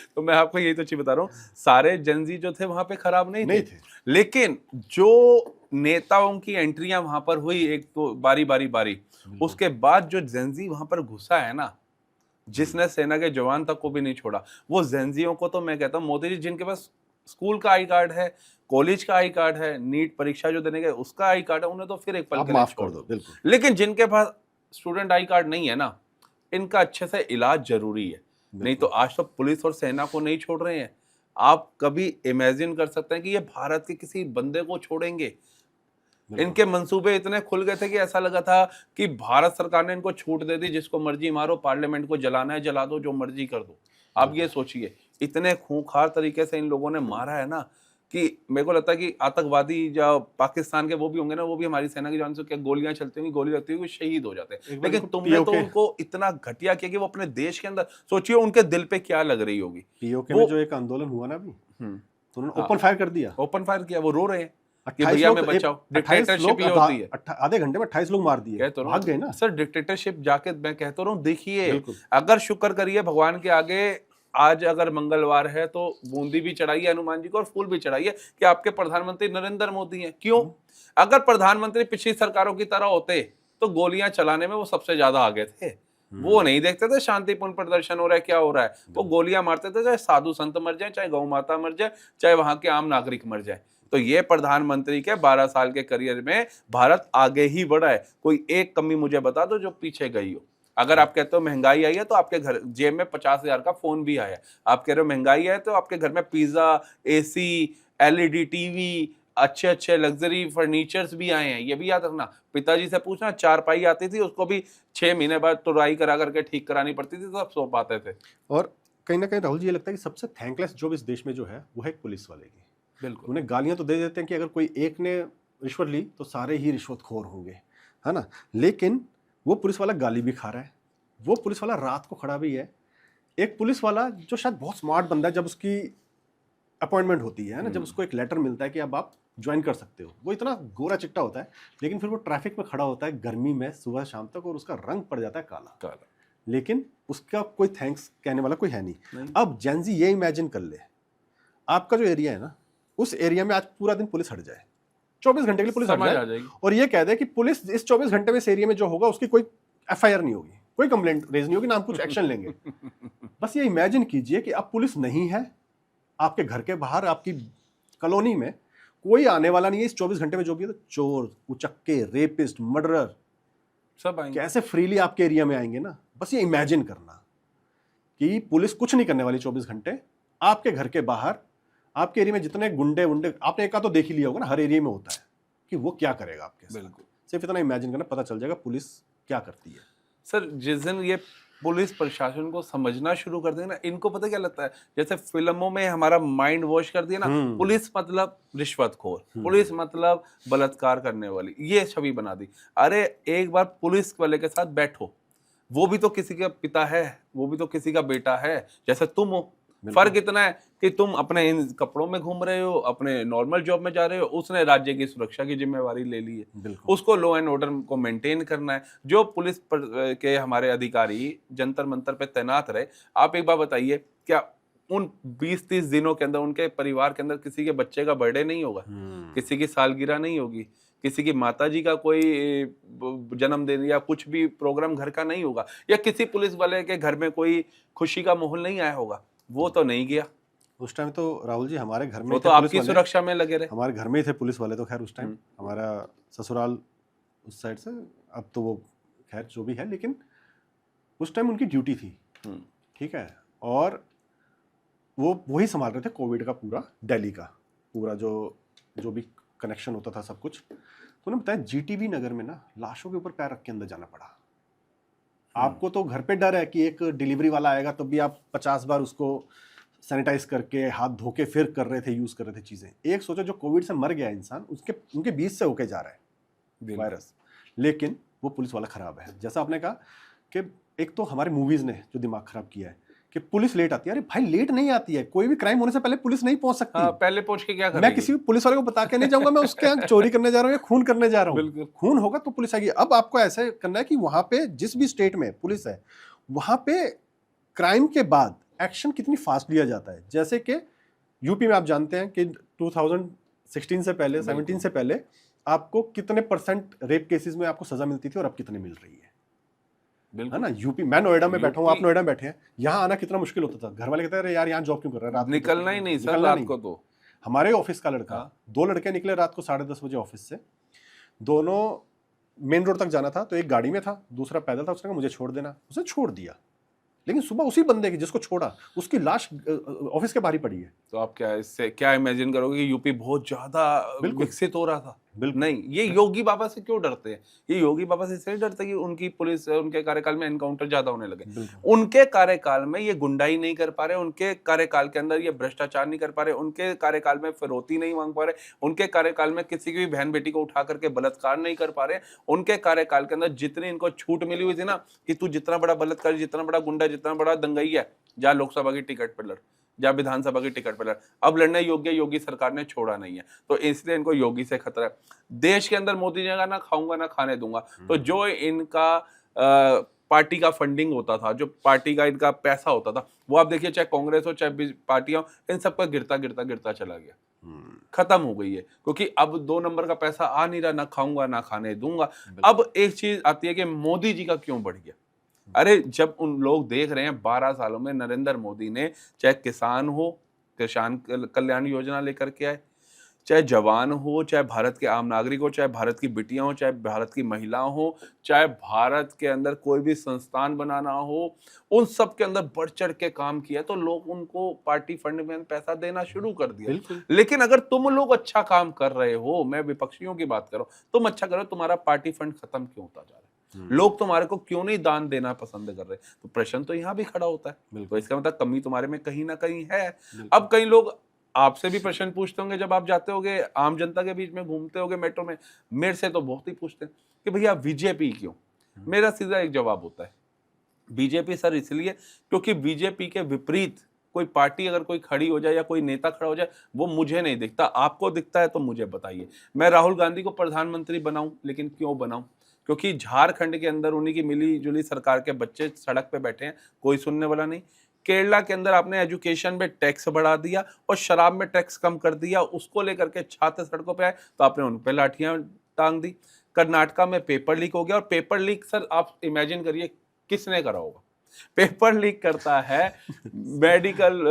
तो मैं आपको यही तो चीज बता रहा हूँ, सारे जेनजी जो थे वहां पे खराब नहीं नहीं थे, थे। लेकिन जो नेताओं की एंट्रियां वहां पर हुई एक तो बारी बारी बारी, उसके बाद जो जेनजी वहां पर घुसा है ना, जिसने सेना के जवान तक को भी नहीं छोड़ा, वो जेनजियों को तो मैं कहता हूँ मोदी जी जिनके पास स्कूल का आई कार्ड है, कॉलेज का आई कार्ड है, नीट परीक्षा जो देने गए उसका आई कार्ड है, उन्हें तो फिर एक पल आप के लिए माफ छोड़ कर दो, दो। बिल्कुल। लेकिन जिनके पास स्टूडेंट आई कार्ड नहीं है ना, इनका अच्छे से इलाज जरूरी है। नहीं तो आज तो पुलिस और सेना को नहीं छोड़ रहे हैं। आप कभी इमेजिन कर सकते हैं कि ये भारत के किसी बंदे को छोड़ेंगे? इनके मंसूबे इतने खुल गए थे कि ऐसा लगा था कि भारत सरकार ने इनको छूट दे दी, जिसको मर्जी मारो, पार्लियामेंट को जलाना है जला दो, जो मर्जी कर दो। आप ये सोचिए, इतने खूंखार तरीके से इन लोगों ने मारा है ना, कि मेरे को लगता है कि आतंकवादी जो पाकिस्तान के वो भी होंगे ना, वो भी हमारी सेना की जान से क्या गोलियां चलती होंगी, गोली लगती होगी, शहीद हो जाते हैं। लेकिन तुमने तो उनको इतना घटिया किया कि वो अपने देश के अंदर, सोचिए उनके दिल पे क्या लग रही होगी। पीओके में जो एक आंदोलन हुआ ना अभी, तो उन्होंने ओपन फायर कर दिया, ओपन फायर किया, वो रो रहे हैं कि 28 भैया लोग, मैं बचाओ। 28 डिक्टेटरशिप लोग ये होती है। आधे घंटे में 28 लोग मार दिए, भाग गए ना सर। डिक्टेटरशिप जाके मैं कहता रहा हूँ, देखिए बिल्कुल। अगर शुक्र करिए भगवान के आगे, आज अगर मंगलवार है तो बूंदी भी चढ़ाइए हनुमान जी को और फूल भी चढ़ाइए कि आपके प्रधानमंत्री नरेंद्र मोदी हैं। क्यों? अगर प्रधानमंत्री पिछली सरकारों की तरह होते तो गोलियां चलाने में वो सबसे ज्यादा आगे थे। वो नहीं देखते थे शांतिपूर्ण प्रदर्शन हो रहा है क्या हो रहा है, वो गोलियां मारते थे, चाहे साधु संत मर जाए, चाहे गौ माता मर जाए, चाहे वहां के आम नागरिक मर जाए। तो ये प्रधानमंत्री के 12 साल के करियर में भारत आगे ही बढ़ा है। कोई एक कमी मुझे बता दो जो पीछे गई हो। अगर आप कहते हो महंगाई आई है तो आपके घर जेब में 50,000 का फोन भी आया। आप कह रहे हो महंगाई है तो आपके घर में पिज्जा, एसी, एलईडी टीवी, अच्छे अच्छे लग्जरी फर्नीचर्स भी आए हैं। ये भी याद रखना, पिताजी से पूछना, चारपाई आती थी उसको भी 6 महीने बाद तुराई करा करके ठीक करानी पड़ती थी, तब सो पाते थे। और कहीं ना कहीं राहुल जी, ये लगता है कि सबसे थैंकलेस जॉब इस देश में जो है वो है पुलिस वाले की। बिल्कुल। उन्हें गालियां तो दे देते हैं कि अगर कोई एक ने रिश्वत ली तो सारे ही रिश्वतखोर होंगे, है ना, लेकिन वो पुलिस वाला गाली भी खा रहा है, वो पुलिस वाला रात को खड़ा भी है। एक पुलिस वाला जो शायद बहुत स्मार्ट बंदा है, जब उसकी अपॉइंटमेंट होती है ना, जब उसको एक लेटर मिलता है कि अब आप ज्वाइन कर सकते हो, वो इतना गोरा चिट्टा होता है, लेकिन फिर वो ट्रैफिक में खड़ा होता है गर्मी में सुबह शाम तक और उसका रंग पड़ जाता है काला, लेकिन उसका कोई थैंक्स कहने वाला कोई है नहीं। अब जेनजी ये इमेजिन कर ले, आपका जो एरिया है ना, उस एरिया में आज पूरा दिन पुलिस हट जाए, 24 घंटे के लिए पुलिस हट जाए और ये कह दे कि पुलिस इस 24 घंटे में इस एरिया में जो होगा उसकी कोई एफआईआर नहीं होगी, कोई कंप्लेंट रेज नहीं होगी, ना हम कुछ एक्शन लेंगे। बस ये इमेजिन कीजिए कि अब पुलिस नहीं है, आपके घर के बाहर, आपकी कॉलोनी में कोई आने वाला नहीं है इस 24 घंटे में, जो भी है तो चोर, उचक्के, रेपिस्ट, मर्डरर सब आएंगे, कैसे फ्रीली आपके एरिया में आएंगे ना। बस ये इमेजिन करना कि पुलिस कुछ नहीं करने वाली 24 घंटे, आपके घर के बाहर, आपके एरिया में जितने गुंडे वुंडे, आपने एक का तो देख ही लिया होगा ना, हर एरिया में होता है, कि वो क्या करेगा आपके साथ। बिल्कुल, सिर्फ इतना इमेजिन करना, पता चल जाएगा पुलिस क्या करती है। सर जिस दिन ये पुलिस प्रशासन को समझना शुरू कर देना, इनको पता क्या लगता है, जैसे फिल्मों में हमारा माइंड वॉश कर दिया ना, पुलिस मतलब रिश्वतखोर, पुलिस मतलब बलात्कार करने वाली, ये छवि बना दी। अरे एक बार पुलिस वाले के साथ बैठो, वो भी तो किसी का पिता है, वो भी तो किसी का बेटा है, जैसे तुम हो। फर्क इतना है कि तुम अपने इन कपड़ों में घूम रहे हो, अपने नॉर्मल जॉब में जा रहे हो, उसने राज्य की सुरक्षा की जिम्मेवारी ले ली है, उसको लॉ एंड ऑर्डर को मेंटेन करना है। जो पुलिस के हमारे अधिकारी जंतर मंतर पे तैनात रहे, आप एक बात बताइए, क्या उन 20-30 दिनों के अंदर उनके परिवार के अंदर किसी के बच्चे का बर्थडे नहीं होगा, किसी की सालगिरह नहीं होगी, किसी की माताजी का कोई जन्मदिन या कुछ भी प्रोग्राम घर का नहीं होगा, या किसी पुलिस वाले के घर में कोई खुशी का माहौल नहीं आया होगा? वो तो नहीं गया उस टाइम। तो राहुल जी हमारे घर में वो तो आपकी सुरक्षा में लगे रहे, हमारे घर में ही थे पुलिस वाले तो खैर उस टाइम, हमारा ससुराल उस साइड से, अब तो वो खैर जो भी है, लेकिन उस टाइम उनकी ड्यूटी थी, ठीक है, और वो वही संभाल रहे थे कोविड का पूरा, दिल्ली का पूरा जो भी कनेक्शन होता था सब कुछ। तो उन्होंने बताया जीटीबी नगर में ना लाशों के ऊपर पैर रख के अंदर जाना पड़ा। आपको तो घर पे डर है कि एक डिलीवरी वाला आएगा तो भी आप 50 बार उसको सैनिटाइज करके हाथ धो के फिर कर रहे थे, यूज कर रहे थे चीजें। एक सोचो जो कोविड से मर गया इंसान, उनके बीच से होके जा रहा है वायरस, लेकिन वो पुलिस वाला खराब है। जैसा आपने कहा कि एक तो हमारे मूवीज ने जो दिमाग खराब किया है कि पुलिस लेट आती है। अरे भाई लेट नहीं आती है, कोई भी क्राइम होने से पहले पुलिस नहीं पहुंच सकती। हाँ, पहले पहुंच के क्या मैं करेगी? किसी भी पुलिस वाले को बता के नहीं जाऊंगा मैं उसके यहाँ चोरी करने जा रहा हूँ या खून करने जा रहा हूँ। बिल्कुल। खून होगा तो पुलिस आएगी। अब आपको ऐसे करना है कि वहां पे जिस भी स्टेट में पुलिस है वहां पे क्राइम के बाद एक्शन कितनी फास्ट लिया जाता है। जैसे कि यूपी में आप जानते हैं कि 2016 से पहले, 17 से पहले आपको कितने परसेंट रेप केसेस में आपको सजा मिलती थी और अब कितने मिल रही है बिल्कुल ना। यूपी, मैं नोएडा में बैठा हूँ, आप यूपी नोएडा में बैठे हैं, यहाँ आना कितना मुश्किल होता था। घर वाले कहते हैं अरे यार यहाँ जॉब क्यों कर रहा है, रात को निकलना ही नहीं सर, निकलना रात नहीं। को तो हमारे ऑफिस का लड़का, हाँ। 2 लड़के निकले रात को 10:30 बजे ऑफिस से, दोनों मेन रोड तक जाना था, तो एक गाड़ी में था, दूसरा पैदल था। उसने कहा मुझे छोड़ देना, उसने छोड़ दिया। लेकिन सुबह उसी बंदे की जिसको छोड़ा उसकी लाश ऑफिस के बाहर ही पड़ी है। तो आप क्या इससे क्या इमेजिन करोगे कि यूपी बहुत ज्यादा बिल्कुल। विकसित हो रहा था? बिल्कुल। नहीं, ये योगी बाबा से क्यों डरते हैं? ये योगी बाबा से इसलिए डरते हैं कि उनकी पुलिस, उनके कार्यकाल में एनकाउंटर ज्यादा होने लगे। बिल्कुल। उनके कार्यकाल में ये गुंडाई नहीं कर पा रहे, उनके कार्यकाल के अंदर ये भ्रष्टाचार नहीं कर पा रहे, उनके कार्यकाल में फिरौती नहीं मांग पा रहे, उनके कार्यकाल में किसी की भी बहन बेटी को उठा करके बलात्कार नहीं कर पा रहे। उनके कार्यकाल के अंदर जितनी इनको छूट मिली हुई थी ना कि तू जितना बड़ा बलात्कारी, जितना बड़ा गुंडा, जितना बड़ा दंगई है, जा लोकसभा की टिकट पर लड़, जा विधानसभा की टिकट पर लड़। अब लड़ने योग्य योगी सरकार ने छोड़ा नहीं है, तो इसलिए इनको योगी से खतरा है। देश के अंदर मोदी जी ने कहा ना खाऊंगा ना खाने दूंगा, तो जो इनका पार्टी का फंडिंग होता था, जो पार्टी का इनका पैसा होता था, वो आप देखिए चाहे कांग्रेस हो चाहे पार्टियां, इन सबका गिरता गिरता गिरता चला गया, खत्म हो गई है। क्योंकि अब 2 नंबर का पैसा आ नहीं रहा, ना खाऊंगा ना खाने दूंगा। अब एक चीज आती है कि मोदी जी का क्यों बढ़ गया। अरे जब उन लोग देख रहे हैं 12 सालों में नरेंद्र मोदी ने, चाहे किसान हो, किसान कल्याण योजना लेकर के आए, चाहे जवान हो, चाहे भारत के आम नागरिक हो, चाहे भारत की बिटियां हो, चाहे भारत की महिलाओं हो, चाहे भारत के अंदर कोई भी संस्थान बनाना हो, उन सब के अंदर बढ़ चढ़ के काम किया, तो लोग उनको पार्टी फंड में पैसा देना शुरू कर दिया। लेकिन अगर तुम लोग अच्छा काम कर रहे हो, मैं विपक्षियों की बात कर रहा हूं, तुम अच्छा करो, तुम्हारा पार्टी फंड खत्म क्यों होता जा रहा है? लोग तुम्हारे को क्यों नहीं दान देना पसंद कर रहे? तो प्रश्न तो यहाँ भी खड़ा होता है। तो इसका मतलब कमी तुम्हारे में कहीं ना कहीं है। अब कई लोग आपसे भी प्रश्न पूछते होंगे जब आप जाते होगे, आम जनता के बीच में घूमते होगे मेट्रो में, मेरे से तो बहुत ही पूछते हैं कि भैया बीजेपी क्यों? मेरा सीधा एक जवाब होता है, बीजेपी सर इसलिए क्योंकि बीजेपी के विपरीत कोई पार्टी अगर कोई खड़ी हो जाए या कोई नेता खड़ा हो जाए, वो मुझे नहीं दिखता। आपको दिखता है तो मुझे बताइए। मैं राहुल गांधी को प्रधानमंत्री बनाऊं, लेकिन क्यों बनाऊं? क्योंकि झारखंड के अंदर उन्हीं की मिली जुली सरकार के बच्चे सड़क पे बैठे हैं, कोई सुनने वाला नहीं। केरला के अंदर आपने एजुकेशन में टैक्स बढ़ा दिया और शराब में टैक्स कम कर दिया, उसको लेकर के छात्र सड़कों पे आए तो आपने उन पे लाठियां टांग दी। कर्नाटका में पेपर लीक हो गया, और पेपर लीक सर आप इमेजिन करिए किसने करा होगा? पेपर लीक करता है मेडिकल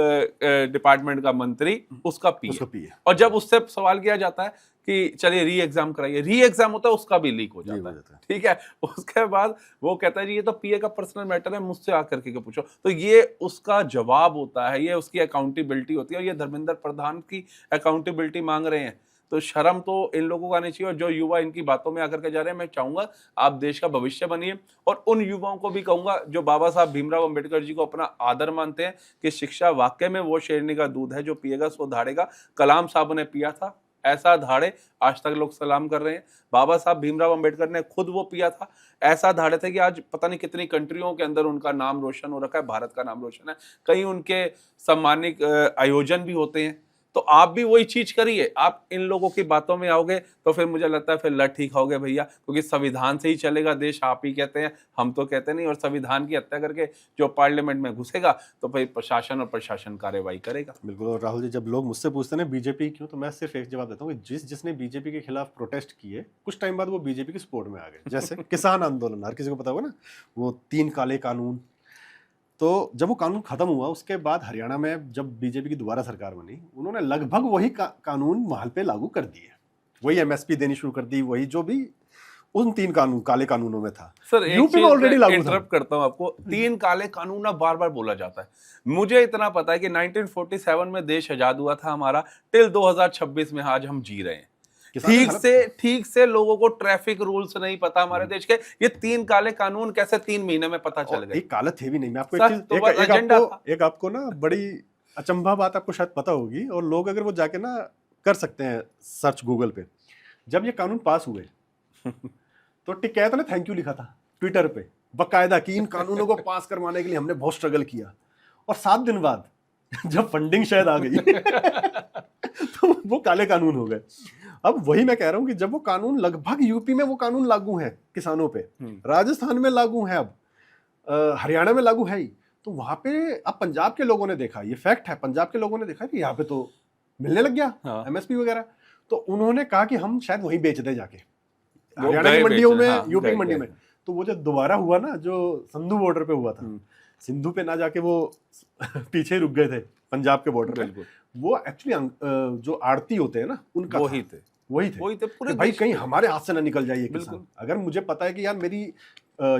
डिपार्टमेंट का मंत्री, उसका पीए। और जब उससे सवाल किया जाता है कि चलिए री एग्जाम कराइए, री एग्जाम होता है उसका भी लीक हो जाता है। ठीक है, उसके बाद वो कहता है जी ये तो पीए का पर्सनल मैटर है, मुझसे आकर के पूछो। तो ये उसका जवाब होता है, ये उसकी अकाउंटेबिलिटी होती है, और ये धर्मेंद्र प्रधान की अकाउंटेबिलिटी मांग रहे हैं। तो शर्म तो इन लोगों को आनी चाहिए। और जो युवा इनकी बातों में आकर के जा रहे हैं, मैं चाहूंगा आप देश का भविष्य बनिए। और उन युवाओं को भी कहूंगा जो बाबा साहब भीमराव अंबेडकर जी को अपना आदर मानते हैं कि शिक्षा वाकई में वो शेरनी का दूध है, जो पिएगा सो धाड़ेगा। कलाम साहब ने पिया था, ऐसा धाड़े आज तक लोग सलाम कर रहे हैं। बाबा साहब भीमराव अंबेडकर ने खुद वो पिया था, ऐसा धाड़े थे कि आज पता नहीं कितनी कंट्रियों के अंदर उनका नाम रोशन हो रखा है, भारत का नाम रोशन है। कई उनके सम्मानित आयोजन भी होते हैं। तो आप भी वही चीज करिए। आप इन लोगों की बातों में आओगे तो फिर मुझे लगता है फिर लट्ठी खाओगे भैया, क्योंकि संविधान से ही चलेगा देश, आप ही कहते हैं, हम तो कहते नहीं। और संविधान की हत्या करके जो पार्लियामेंट में घुसेगा तो भाई प्रशासन और प्रशासन कार्रवाई करेगा। बिल्कुल। और राहुल जी जब लोग मुझसे पूछते हैं बीजेपी क्यों, तो मैं सिर्फ एक जवाब देता हूँ कि जिसने बीजेपी के खिलाफ प्रोटेस्ट किए कुछ टाइम बाद वो बीजेपी की सपोर्ट में आ गए। जैसे किसान आंदोलन, हर किसी को पता होगा ना, वो 3 काले कानून। तो जब वो कानून खत्म हुआ उसके बाद हरियाणा में जब बीजेपी की दोबारा सरकार बनी, उन्होंने लगभग वही कानून वहां पे लागू कर दिए, वही एमएसपी देनी शुरू कर दी, वही जो भी उन 3 कानून काले कानूनों में था। सर यूपी में ऑलरेडी लागू था। इंटरप्ट करता हूं आपको, 3 काले कानून ना बार बार बोला जाता है। मुझे इतना पता है कि 1947 में देश आजाद हुआ था हमारा, टिल 2026 में आज हम जी रहे हैं। ठीक से लोगों को ट्रैफिक रूल्स नहीं पता हमारे देश के। ये 3 काले कानून कैसे 3 महीने में पता चल गए? एक काले थे भी नहीं। मैं आपको एक आपको ना बड़ी अचंभा बात आपको शायद पता होगी, और लोग अगर वो जाके ना कर सकते हैं सर्च गूगल पे। जब ये कानून पास हुए तो टिकैत ने थैंक यू लिखा था ट्विटर पे बकायदा कि इन कानूनों को पास करवाने के लिए हमने बहुत स्ट्रगल किया। और 7 दिन बाद जब फंडिंग शायद आ गई तो वो काले कानून हो गए। अब वही मैं कह रहा हूं कि जब वो कानून लगभग यूपी में वो कानून लागू है किसानों पे, राजस्थान में लागू है, अब हरियाणा में लागू है ही, तो वहां पे अब पंजाब के लोगों ने देखा, ये फैक्ट है, पंजाब के लोगों ने देखा कि यहाँ पे तो मिलने लग गया एमएसपी वगैरह, तो उन्होंने कहा कि हम शायद वहीं बेच दे जाके हरियाणा की मंडियों में, यूपी की मंडी में। तो वो जो दोबारा हुआ ना, जो संधू बॉर्डर पे हुआ था, सिंधु पे ना जाके वो पीछे रुक गए थे पंजाब के बॉर्डर पे, वो एक्चुअली जो आड़ती होते हैं ना उनका वही थे पूरे भाई कहीं हमारे हाथ से ना निकल जाइए किसान। अगर मुझे पता है कि यार मेरी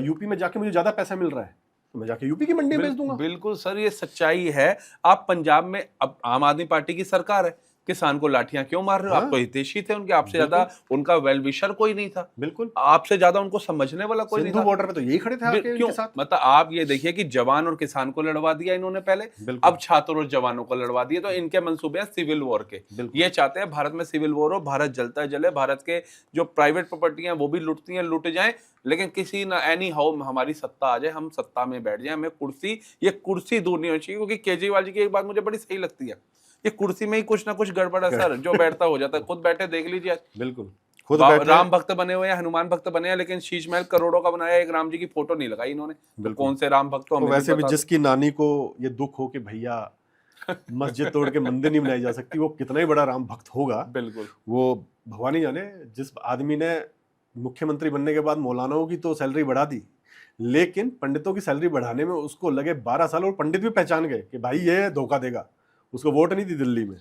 यूपी में जाके मुझे ज्यादा पैसा मिल रहा है तो मैं जाके यूपी की मंडी में बेच दूंगा। बिल्कुल सर, ये सच्चाई है। आप पंजाब में अब आम आदमी पार्टी की सरकार है, किसान को लाठियां क्यों मार रहे हो? आप तो हितैषी थे उनके, आपसे ज्यादा उनका वेल विशर कोई नहीं था, बिल्कुल आपसे ज्यादा उनको समझने वाला कोई नहीं था। बॉर्डर पे तो यही खड़े थे आपके क्यों साथ। मतलब आप ये देखिए कि जवान और किसान को लड़वा दिया इन्होंने पहले, अब छात्र और जवानों को लड़वा दिया। तो इनके मंसूबे हैं सिविल वॉर के, ये चाहते हैं भारत में सिविल वॉर हो, भारत जलता जले, भारत के जो प्राइवेट प्रॉपर्टी है वो भी लुटती हैं, लुट जाएं, लेकिन किसी ना एनी हाउ हमारी सत्ता आ जाए, हम सत्ता में बैठ जाए, हमें कुर्सी, ये कुर्सी दूर नहीं होनी चाहिए। क्योंकि केजरीवाल जी की एक बात मुझे बड़ी सही लगती है, ये कुर्सी में ही कुछ ना कुछ गड़बड़ है सर, जो बैठता हो जाता है। खुद बैठे देख लीजिए, बिल्कुल खुद राम भक्त बने हुए हैं, हनुमान भक्त बने हैं, लेकिन शीश महल करोड़ों का बनाया, एक राम जी की फोटो नहीं लगाई इन्होंने। तो कौन से राम भक्त? तो वैसे भी जिसकी नानी को ये दुख हो कि भैया मस्जिद तोड़ के मंदिर नहीं बनाई जा सकती, वो कितना ही बड़ा राम भक्त होगा। बिल्कुल, वो भगवान ही जाने। जिस आदमी ने मुख्यमंत्री बनने के बाद मौलानाओं की तो सैलरी बढ़ा दी, लेकिन पंडितों की सैलरी बढ़ाने में उसको लगे 12 साल, और पंडित भी पहचान गए कि भाई ये धोखा देगा। उसको वोट नहीं दी दिल्ली में।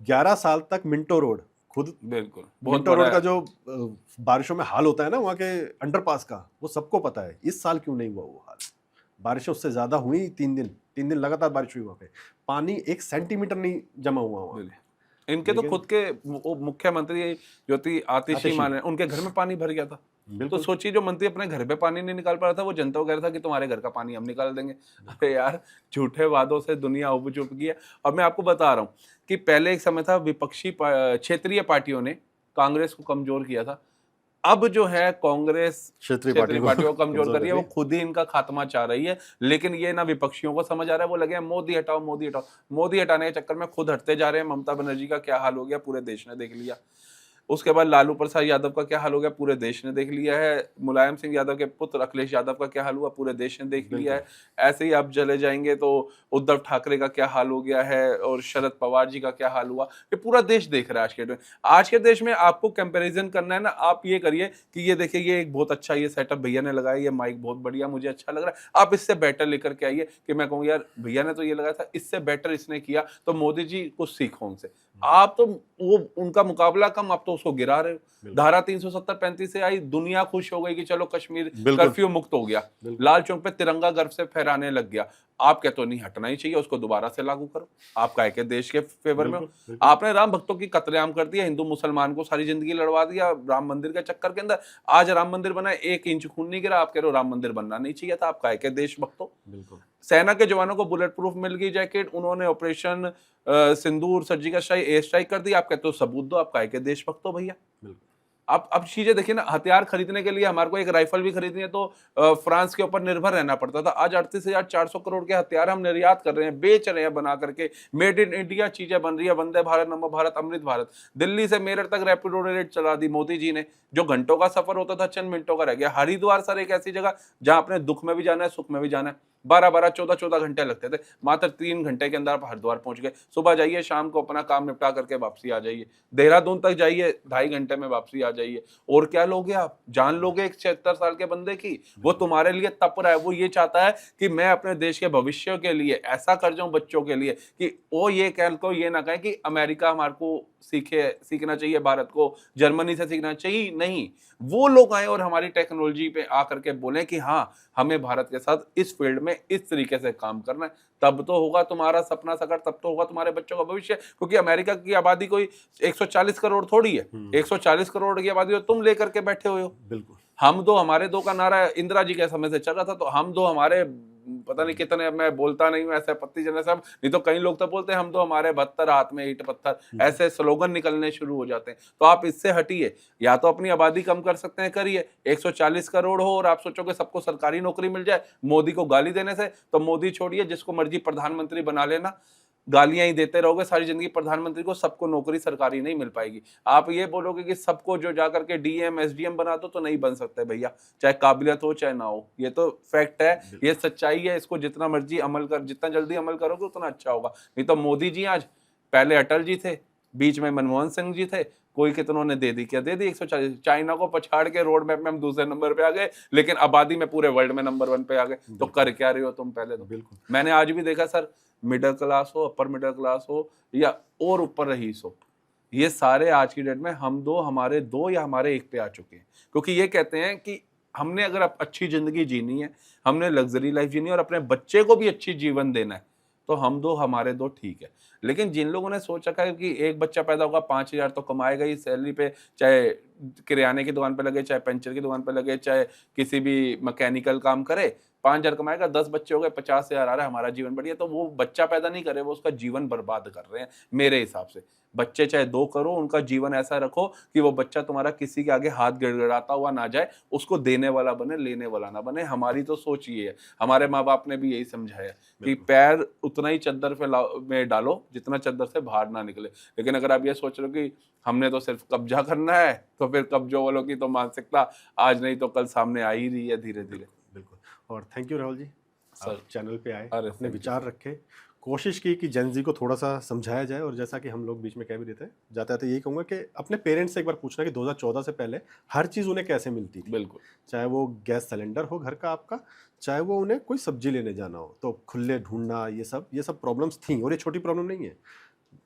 11 साल तक मिंटो रोड, खुद बिल्कुल मिंटो रोड का जो बारिशों में हाल होता है ना वहाँ के अंडरपास का, वो सबको पता है। इस साल क्यों नहीं हुआ वो हाल? बारिशें उससे ज्यादा हुई, 3 दिन लगातार बारिश हुई, वहाँ पे पानी 1 सेंटीमीटर नहीं जमा हुआ वहाँ। इनके तो खुद के मुख्यमंत्री ज्योति आतिशी माने, उनके घर में पानी भर गया था। तो सोचिए, जो मंत्री अपने घर पे पानी नहीं निकाल पा रहा था, वो जनता को कह रहा था कि तुम्हारे घर का पानी हम निकाल देंगे। अरे यार, झूठे वादों से दुनिया उब चुप गई है। अब मैं आपको बता रहा हूँ कि पहले एक समय था विपक्षी क्षेत्रीय पार्टियों ने कांग्रेस को कमजोर किया था। अब जो है कांग्रेस क्षेत्रीय पार्टियों को कमजोर कर रही है, वो खुद ही इनका खात्मा चाह रही है। लेकिन ये ना विपक्षियों को समझ आ रहा है, वो लगे हैं मोदी हटाओ मोदी हटाओ। मोदी हटाने के चक्कर में खुद हटते जा रहे हैं। ममता बनर्जी का क्या हाल हो गया पूरे देश ने देख लिया। उसके बाद लालू प्रसाद यादव का क्या हाल हो गया पूरे देश ने देख लिया है। मुलायम सिंह यादव के पुत्र अखिलेश यादव का क्या हाल हुआ पूरे देश ने देख लिया है। ऐसे ही आप चले जाएंगे तो उद्धव ठाकरे का क्या हाल हो गया है, और शरद पवार जी का क्या हाल हुआ, ये पूरा देश देख रहा है आज के डेट में। आज के देश में आपको कंपैरिजन करना है ना, आप ये करिए कि ये देखिए, ये एक बहुत अच्छा ये सेटअप भैया ने लगाया, ये माइक बहुत बढ़िया, मुझे अच्छा लग रहा है, आप इससे बेटर लेकर के आइए कि मैं कहूँ यार भैया ने तो ये लगाया था, इससे बेटर इसने किया, तो मोदी जी कुछ सीखो उनसे। आप तो वो उनका मुकाबला कम, आप तो उसको गिरा रहे हो। धारा 370-35 से आई, दुनिया खुश हो गई कि चलो कश्मीर कर्फ्यू मुक्त हो गया, लाल चौक पे तिरंगा गर्व से फहराने लग गया। आप कहते हो नहीं, हटना ही चाहिए, उसको दोबारा से लागू करो। आप काहे के देश के फेवर में हो? आपने राम भक्तों की कत्लेआम कर दिया, हिंदू मुसलमान को सारी जिंदगी लड़वा दिया राम मंदिर के चक्कर के अंदर। आज राम मंदिर बना, 1 इंच खून नहीं गिरा, आप कह रहे हो राम मंदिर बनना नहीं चाहिए था। आप काहे के देशभक्त हो? सेना के जवानों को बुलेट प्रूफ मिल गई जैकेट, उन्होंने ऑपरेशन सिंदूर सर्जिकल स्ट्राइक एयर स्ट्राइक कर दी, आप कहते हो सबूत दो। आप काहे के देशभक्त हो भैया? अब चीजें देखिए ना, हथियार खरीदने के लिए हमारे को एक राइफल भी खरीदनी है तो फ्रांस के ऊपर निर्भर रहना पड़ता था। आज 38,400 करोड़ के हथियार हम निर्यात कर रहे हैं, बेच रहे हैं बना करके। मेड इन इंडिया चीजें बन रही है, वंदे भारत, नमो भारत, अमृत भारत। दिल्ली से मेरठ तक रैपिड रेट चला दी मोदी जी ने, जो घंटों का सफर होता था चंद मिनटों का रह गया। हरिद्वार सर एक ऐसी जगह जहां अपने दुख में भी जाना है, सुख में भी जाना है, 12-12, 14-14 घंटे लगते थे, मात्र 3 घंटे के अंदर आप हरिद्वार पहुंच गए। सुबह जाइए, शाम को अपना काम निपटा करके वापसी आ जाइए। देहरादून तक जाइए, 2.5 घंटे में वापसी आ जाइए। और क्या लोगे आप? जान लोगे एक 76 साल के बंदे की। वो तुम्हारे लिए तप रहा है, वो ये चाहता है कि मैं अपने देश के भविष्य के लिए ऐसा कर जाऊं बच्चों के लिए कि वो ये कह को ये ना कहे कि अमेरिका हमारे को सीखना चाहिए, भारत को जर्मनी से सीखना चाहिए। नहीं, वो लोग आए और हमारी टेक्नोलॉजी पे आकर के बोले कि हाँ, हमें भारत के साथ इस फील्ड में इस तरीके से काम करना है। तब तो होगा तुम्हारा सपना साकार, तब तो होगा तुम्हारे बच्चों का भविष्य। क्योंकि अमेरिका की आबादी कोई 140 करोड़ थोड़ी है। 140 करोड़ की आबादी तुम लेकर के बैठे हुए हो। बिल्कुल, हम दो हमारे दो का नारा इंदिरा जी के समय से चल रहा था, तो हम दो हमारे पता नहीं कितने, मैं बोलता नहीं हूँ ऐसे आपत्तिजनक सब, नहीं तो कई लोग तो बोलते हैं हम तो हमारे 72 हाथ में ईंट पत्थर, ऐसे स्लोगन निकलने शुरू हो जाते हैं। तो आप इससे हटिए, या तो अपनी आबादी कम कर सकते हैं करिए, 140 करोड़ हो और आप सोचोगे सबको सरकारी नौकरी मिल जाए मोदी को गाली देने से, तो मोदी छोड़िए, जिसको मर्जी प्रधानमंत्री बना लेना, गालियां ही देते रहोगे सारी जिंदगी प्रधानमंत्री को, सबको नौकरी सरकारी नहीं मिल पाएगी। आप ये बोलोगे कि सबको जो जाकर के डीएम एसडीएम बना दो, तो नहीं बन सकते भैया, चाहे काबिलियत हो चाहे ना हो, ये तो फैक्ट है, ये सच्चाई है। इसको जितना मर्जी अमल कर, जितना जल्दी अमल करोगे उतना अच्छा होगा। नहीं तो मोदी जी आज, पहले अटल जी थे, बीच में मनमोहन सिंह जी थे, कोई कितनों ने दे दी, क्या दे दी 140, चाइना को पछाड़ के रोड मैप में हम दूसरे नंबर पे आ गए, लेकिन आबादी में पूरे वर्ल्ड में नंबर 1 पे आ गए। तो कर क्या रहे हो तुम पहले तो? बिल्कुल। मैंने आज भी देखा सर, मिडिल क्लास हो, अपर मिडिल क्लास हो या और ऊपर रईस हो, ये सारे आज की डेट में हम दो, हमारे दो या हमारे एक पे आ चुके हैं। क्योंकि ये कहते हैं कि हमने अगर अच्छी जिंदगी जीनी है, हमने लग्जरी लाइफ जीनी है और अपने बच्चे को भी अच्छी जीवन देना है, तो हम दो हमारे दो ठीक है। लेकिन जिन लोगों ने सोच रखा है कि एक बच्चा पैदा होगा 5,000 तो कमाएगा ही सैलरी पे, चाहे किराने की दुकान पे लगे, चाहे पंचर की दुकान पे लगे, चाहे किसी भी मैकेनिकल काम करे, 5,000 कमाएगा, 10 बच्चे हो गए, 50,000 आ रहा है, हमारा जीवन बढ़िया। तो वो बच्चा पैदा नहीं कर रहे, वो उसका जीवन बर्बाद कर रहे हैं मेरे हिसाब से। बच्चे चाहे 2 करो, उनका जीवन ऐसा रखो कि वो बच्चा तुम्हारा किसी के आगे हाथ गिड़गिड़ाता हुआ ना जाए, उसको देने वाला बने, लेने वाला ना बने। हमारी तो सोच ये है, हमारे माँ बाप ने भी यही समझाया कि पैर उतना ही चद्दर में डालो जितना चद्दर से बाहर ना निकले। लेकिन अगर आप ये सोच रहे हो कि हमने तो सिर्फ कब्जा करना है, तो फिर कब्जों वालों की तो मानसिकता आज नहीं तो कल सामने आ ही रही है धीरे धीरे। बिल्कुल। और thank you Rahul ji, sir, आप चैनल पे आए, अरे अपने thank you, विचार रखे, कोशिश की कि जेन ज़ी को थोड़ा सा समझाया जाए। और जैसा कि हम लोग बीच में कह भी देते हैं, जाते जाते यही कहूँगा कि अपने पेरेंट्स से एक बार पूछना कि 2014 से पहले हर चीज़ उन्हें कैसे मिलती थी। बिल्कुल। चाहे वो गैस सिलेंडर हो घर का आपका, चाहे वो उन्हें कोई सब्जी लेने जाना हो, तो खुले ढूंढना, ये सब प्रॉब्लम्स थी। और ये छोटी प्रॉब्लम नहीं है।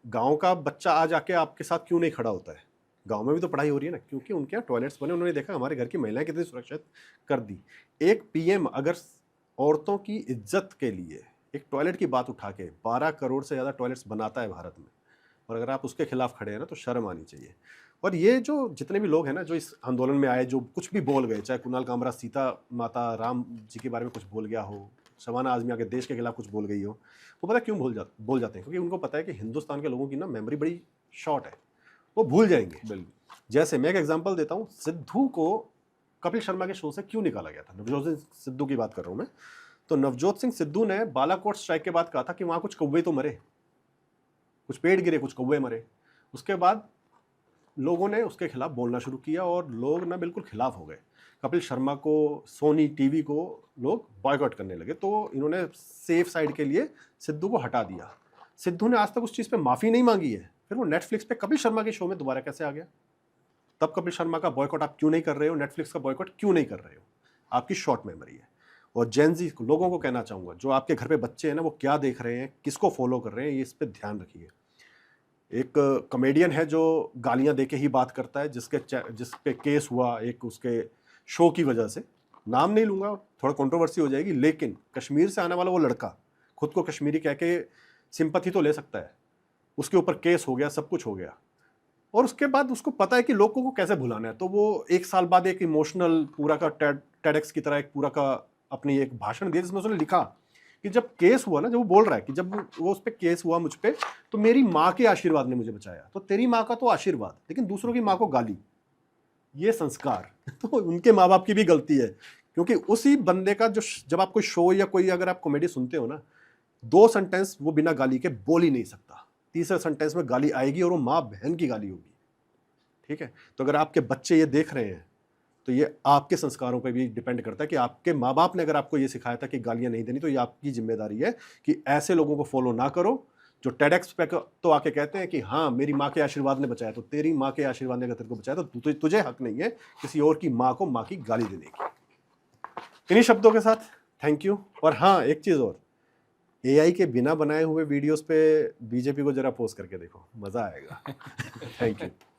गाँव का बच्चा आज आके आपके साथ क्यों नहीं खड़ा होता है? गाँव में भी तो पढ़ाई हो रही है ना, क्योंकि उनके यहाँ टॉयलेट्स बने, उन्होंने देखा हमारे घर की महिलाएं कितनी सुरक्षित कर दी। एक पीएम अगर औरतों की इज्जत के लिए एक टॉयलेट की बात उठा के 12 करोड़ से ज़्यादा टॉयलेट्स बनाता है भारत में, और अगर आप उसके खिलाफ खड़े हैं ना, तो शर्म आनी चाहिए। और ये जो जितने भी लोग हैं ना, जो इस आंदोलन में आए, जो कुछ भी बोल गए, चाहे कुणाल कामरा सीता माता राम जी के बारे में कुछ बोल गया हो, शबाना आजमी आके देश के खिलाफ कुछ बोल गई हो, वो पता क्यों बोल जाते हैं? क्योंकि उनको पता है कि हिंदुस्तान के लोगों की ना मेमोरी बड़ी शॉर्ट है, वो भूल जाएंगे। बिल्कुल। जैसे मैं एक एग्जांपल देता हूँ, सिद्धू को कपिल शर्मा के शो से क्यों निकाला गया था? नवजोत सिंह सिद्धू की बात कर रहा हूँ मैं। तो नवजोत सिंह सिद्धू ने बालाकोट स्ट्राइक के बाद कहा था कि वहाँ कुछ कौवे तो मरे, कुछ पेड़ गिरे, कुछ कौवे मरे। उसके बाद लोगों ने उसके खिलाफ बोलना शुरू किया और लोग ना बिल्कुल खिलाफ हो गए। कपिल शर्मा को, सोनी टीवी को लोग बॉयकॉट करने लगे। तो इन्होंने सेफ साइड के लिए सिद्धू को हटा दिया। सिद्धू ने आज तक उस चीज़ पे माफ़ी नहीं मांगी है। फिर वो नेटफ्लिक्स पे कपिल शर्मा के शो में दोबारा कैसे आ गया? तब कपिल शर्मा का बॉयकॉट आप क्यों नहीं कर रहे हो? नेटफ्लिक्स का बॉयकॉट क्यों नहीं कर रहे हो? आपकी शॉर्ट मेमोरी है। और जेन ज़ी लोगों को कहना चाहूँगा, जो आपके घर पे बच्चे हैं ना, वो क्या देख रहे हैं, किसको फॉलो कर रहे हैं, ये इस पे ध्यान रखिए। एक कॉमेडियन है जो गालियाँ दे के ही बात करता है, जिस पे केस हुआ एक उसके शो की वजह से, नाम नहीं लूँगा, थोड़ा कंट्रोवर्सी हो जाएगी, लेकिन कश्मीर से आने वाला वो लड़का खुद को कश्मीरी कह के सिंपैथी तो ले सकता है। उसके ऊपर केस हो गया, सब कुछ हो गया, और उसके बाद उसको पता है कि लोगों को कैसे भुलाना है। तो वो 1 साल बाद एक इमोशनल पूरा का टेडेक्स की तरह एक पूरा का अपनी एक भाषण दिया, जिसमें उसने लिखा कि जब केस हुआ ना, जब वो बोल रहा है कि जब वो उस पर केस हुआ मुझ पे, तो मेरी माँ के आशीर्वाद ने मुझे बचाया। तो तेरी माँ का तो आशीर्वाद, लेकिन दूसरों की माँ को गाली, ये संस्कार तो उनके माँ बाप की भी गलती है। क्योंकि उसी बंदे का जो, जब आप कोई शो या कोई अगर आप कॉमेडी सुनते हो ना, 2 सेंटेंस वो बिना गाली के बोल ही नहीं सकता, तीसरे सेंटेंस में गाली आएगी और वो माँ बहन की गाली होगी। ठीक है? तो अगर आपके बच्चे ये देख रहे हैं, तो ये आपके संस्कारों पे भी डिपेंड करता है कि आपके माँ बाप ने अगर आपको ये सिखाया था कि गालियाँ नहीं देनी, तो ये आपकी जिम्मेदारी है कि ऐसे लोगों को फॉलो ना करो जो टेडेक्स पे तो आके कहते हैं कि हाँ मेरी माँ के आशीर्वाद ने बचाया। तो तेरी माँ के आशीर्वाद ने अगर तेरे को बचाया, तो तुझे हक नहीं है किसी और की माँ को माँ की गाली देने की। इन्हीं शब्दों के साथ थैंक यू। और हाँ, एक चीज़ और, AI के बिना बनाए हुए वीडियोस पे बीजेपी को जरा पोस्ट करके देखो, मज़ा आएगा। Thank you.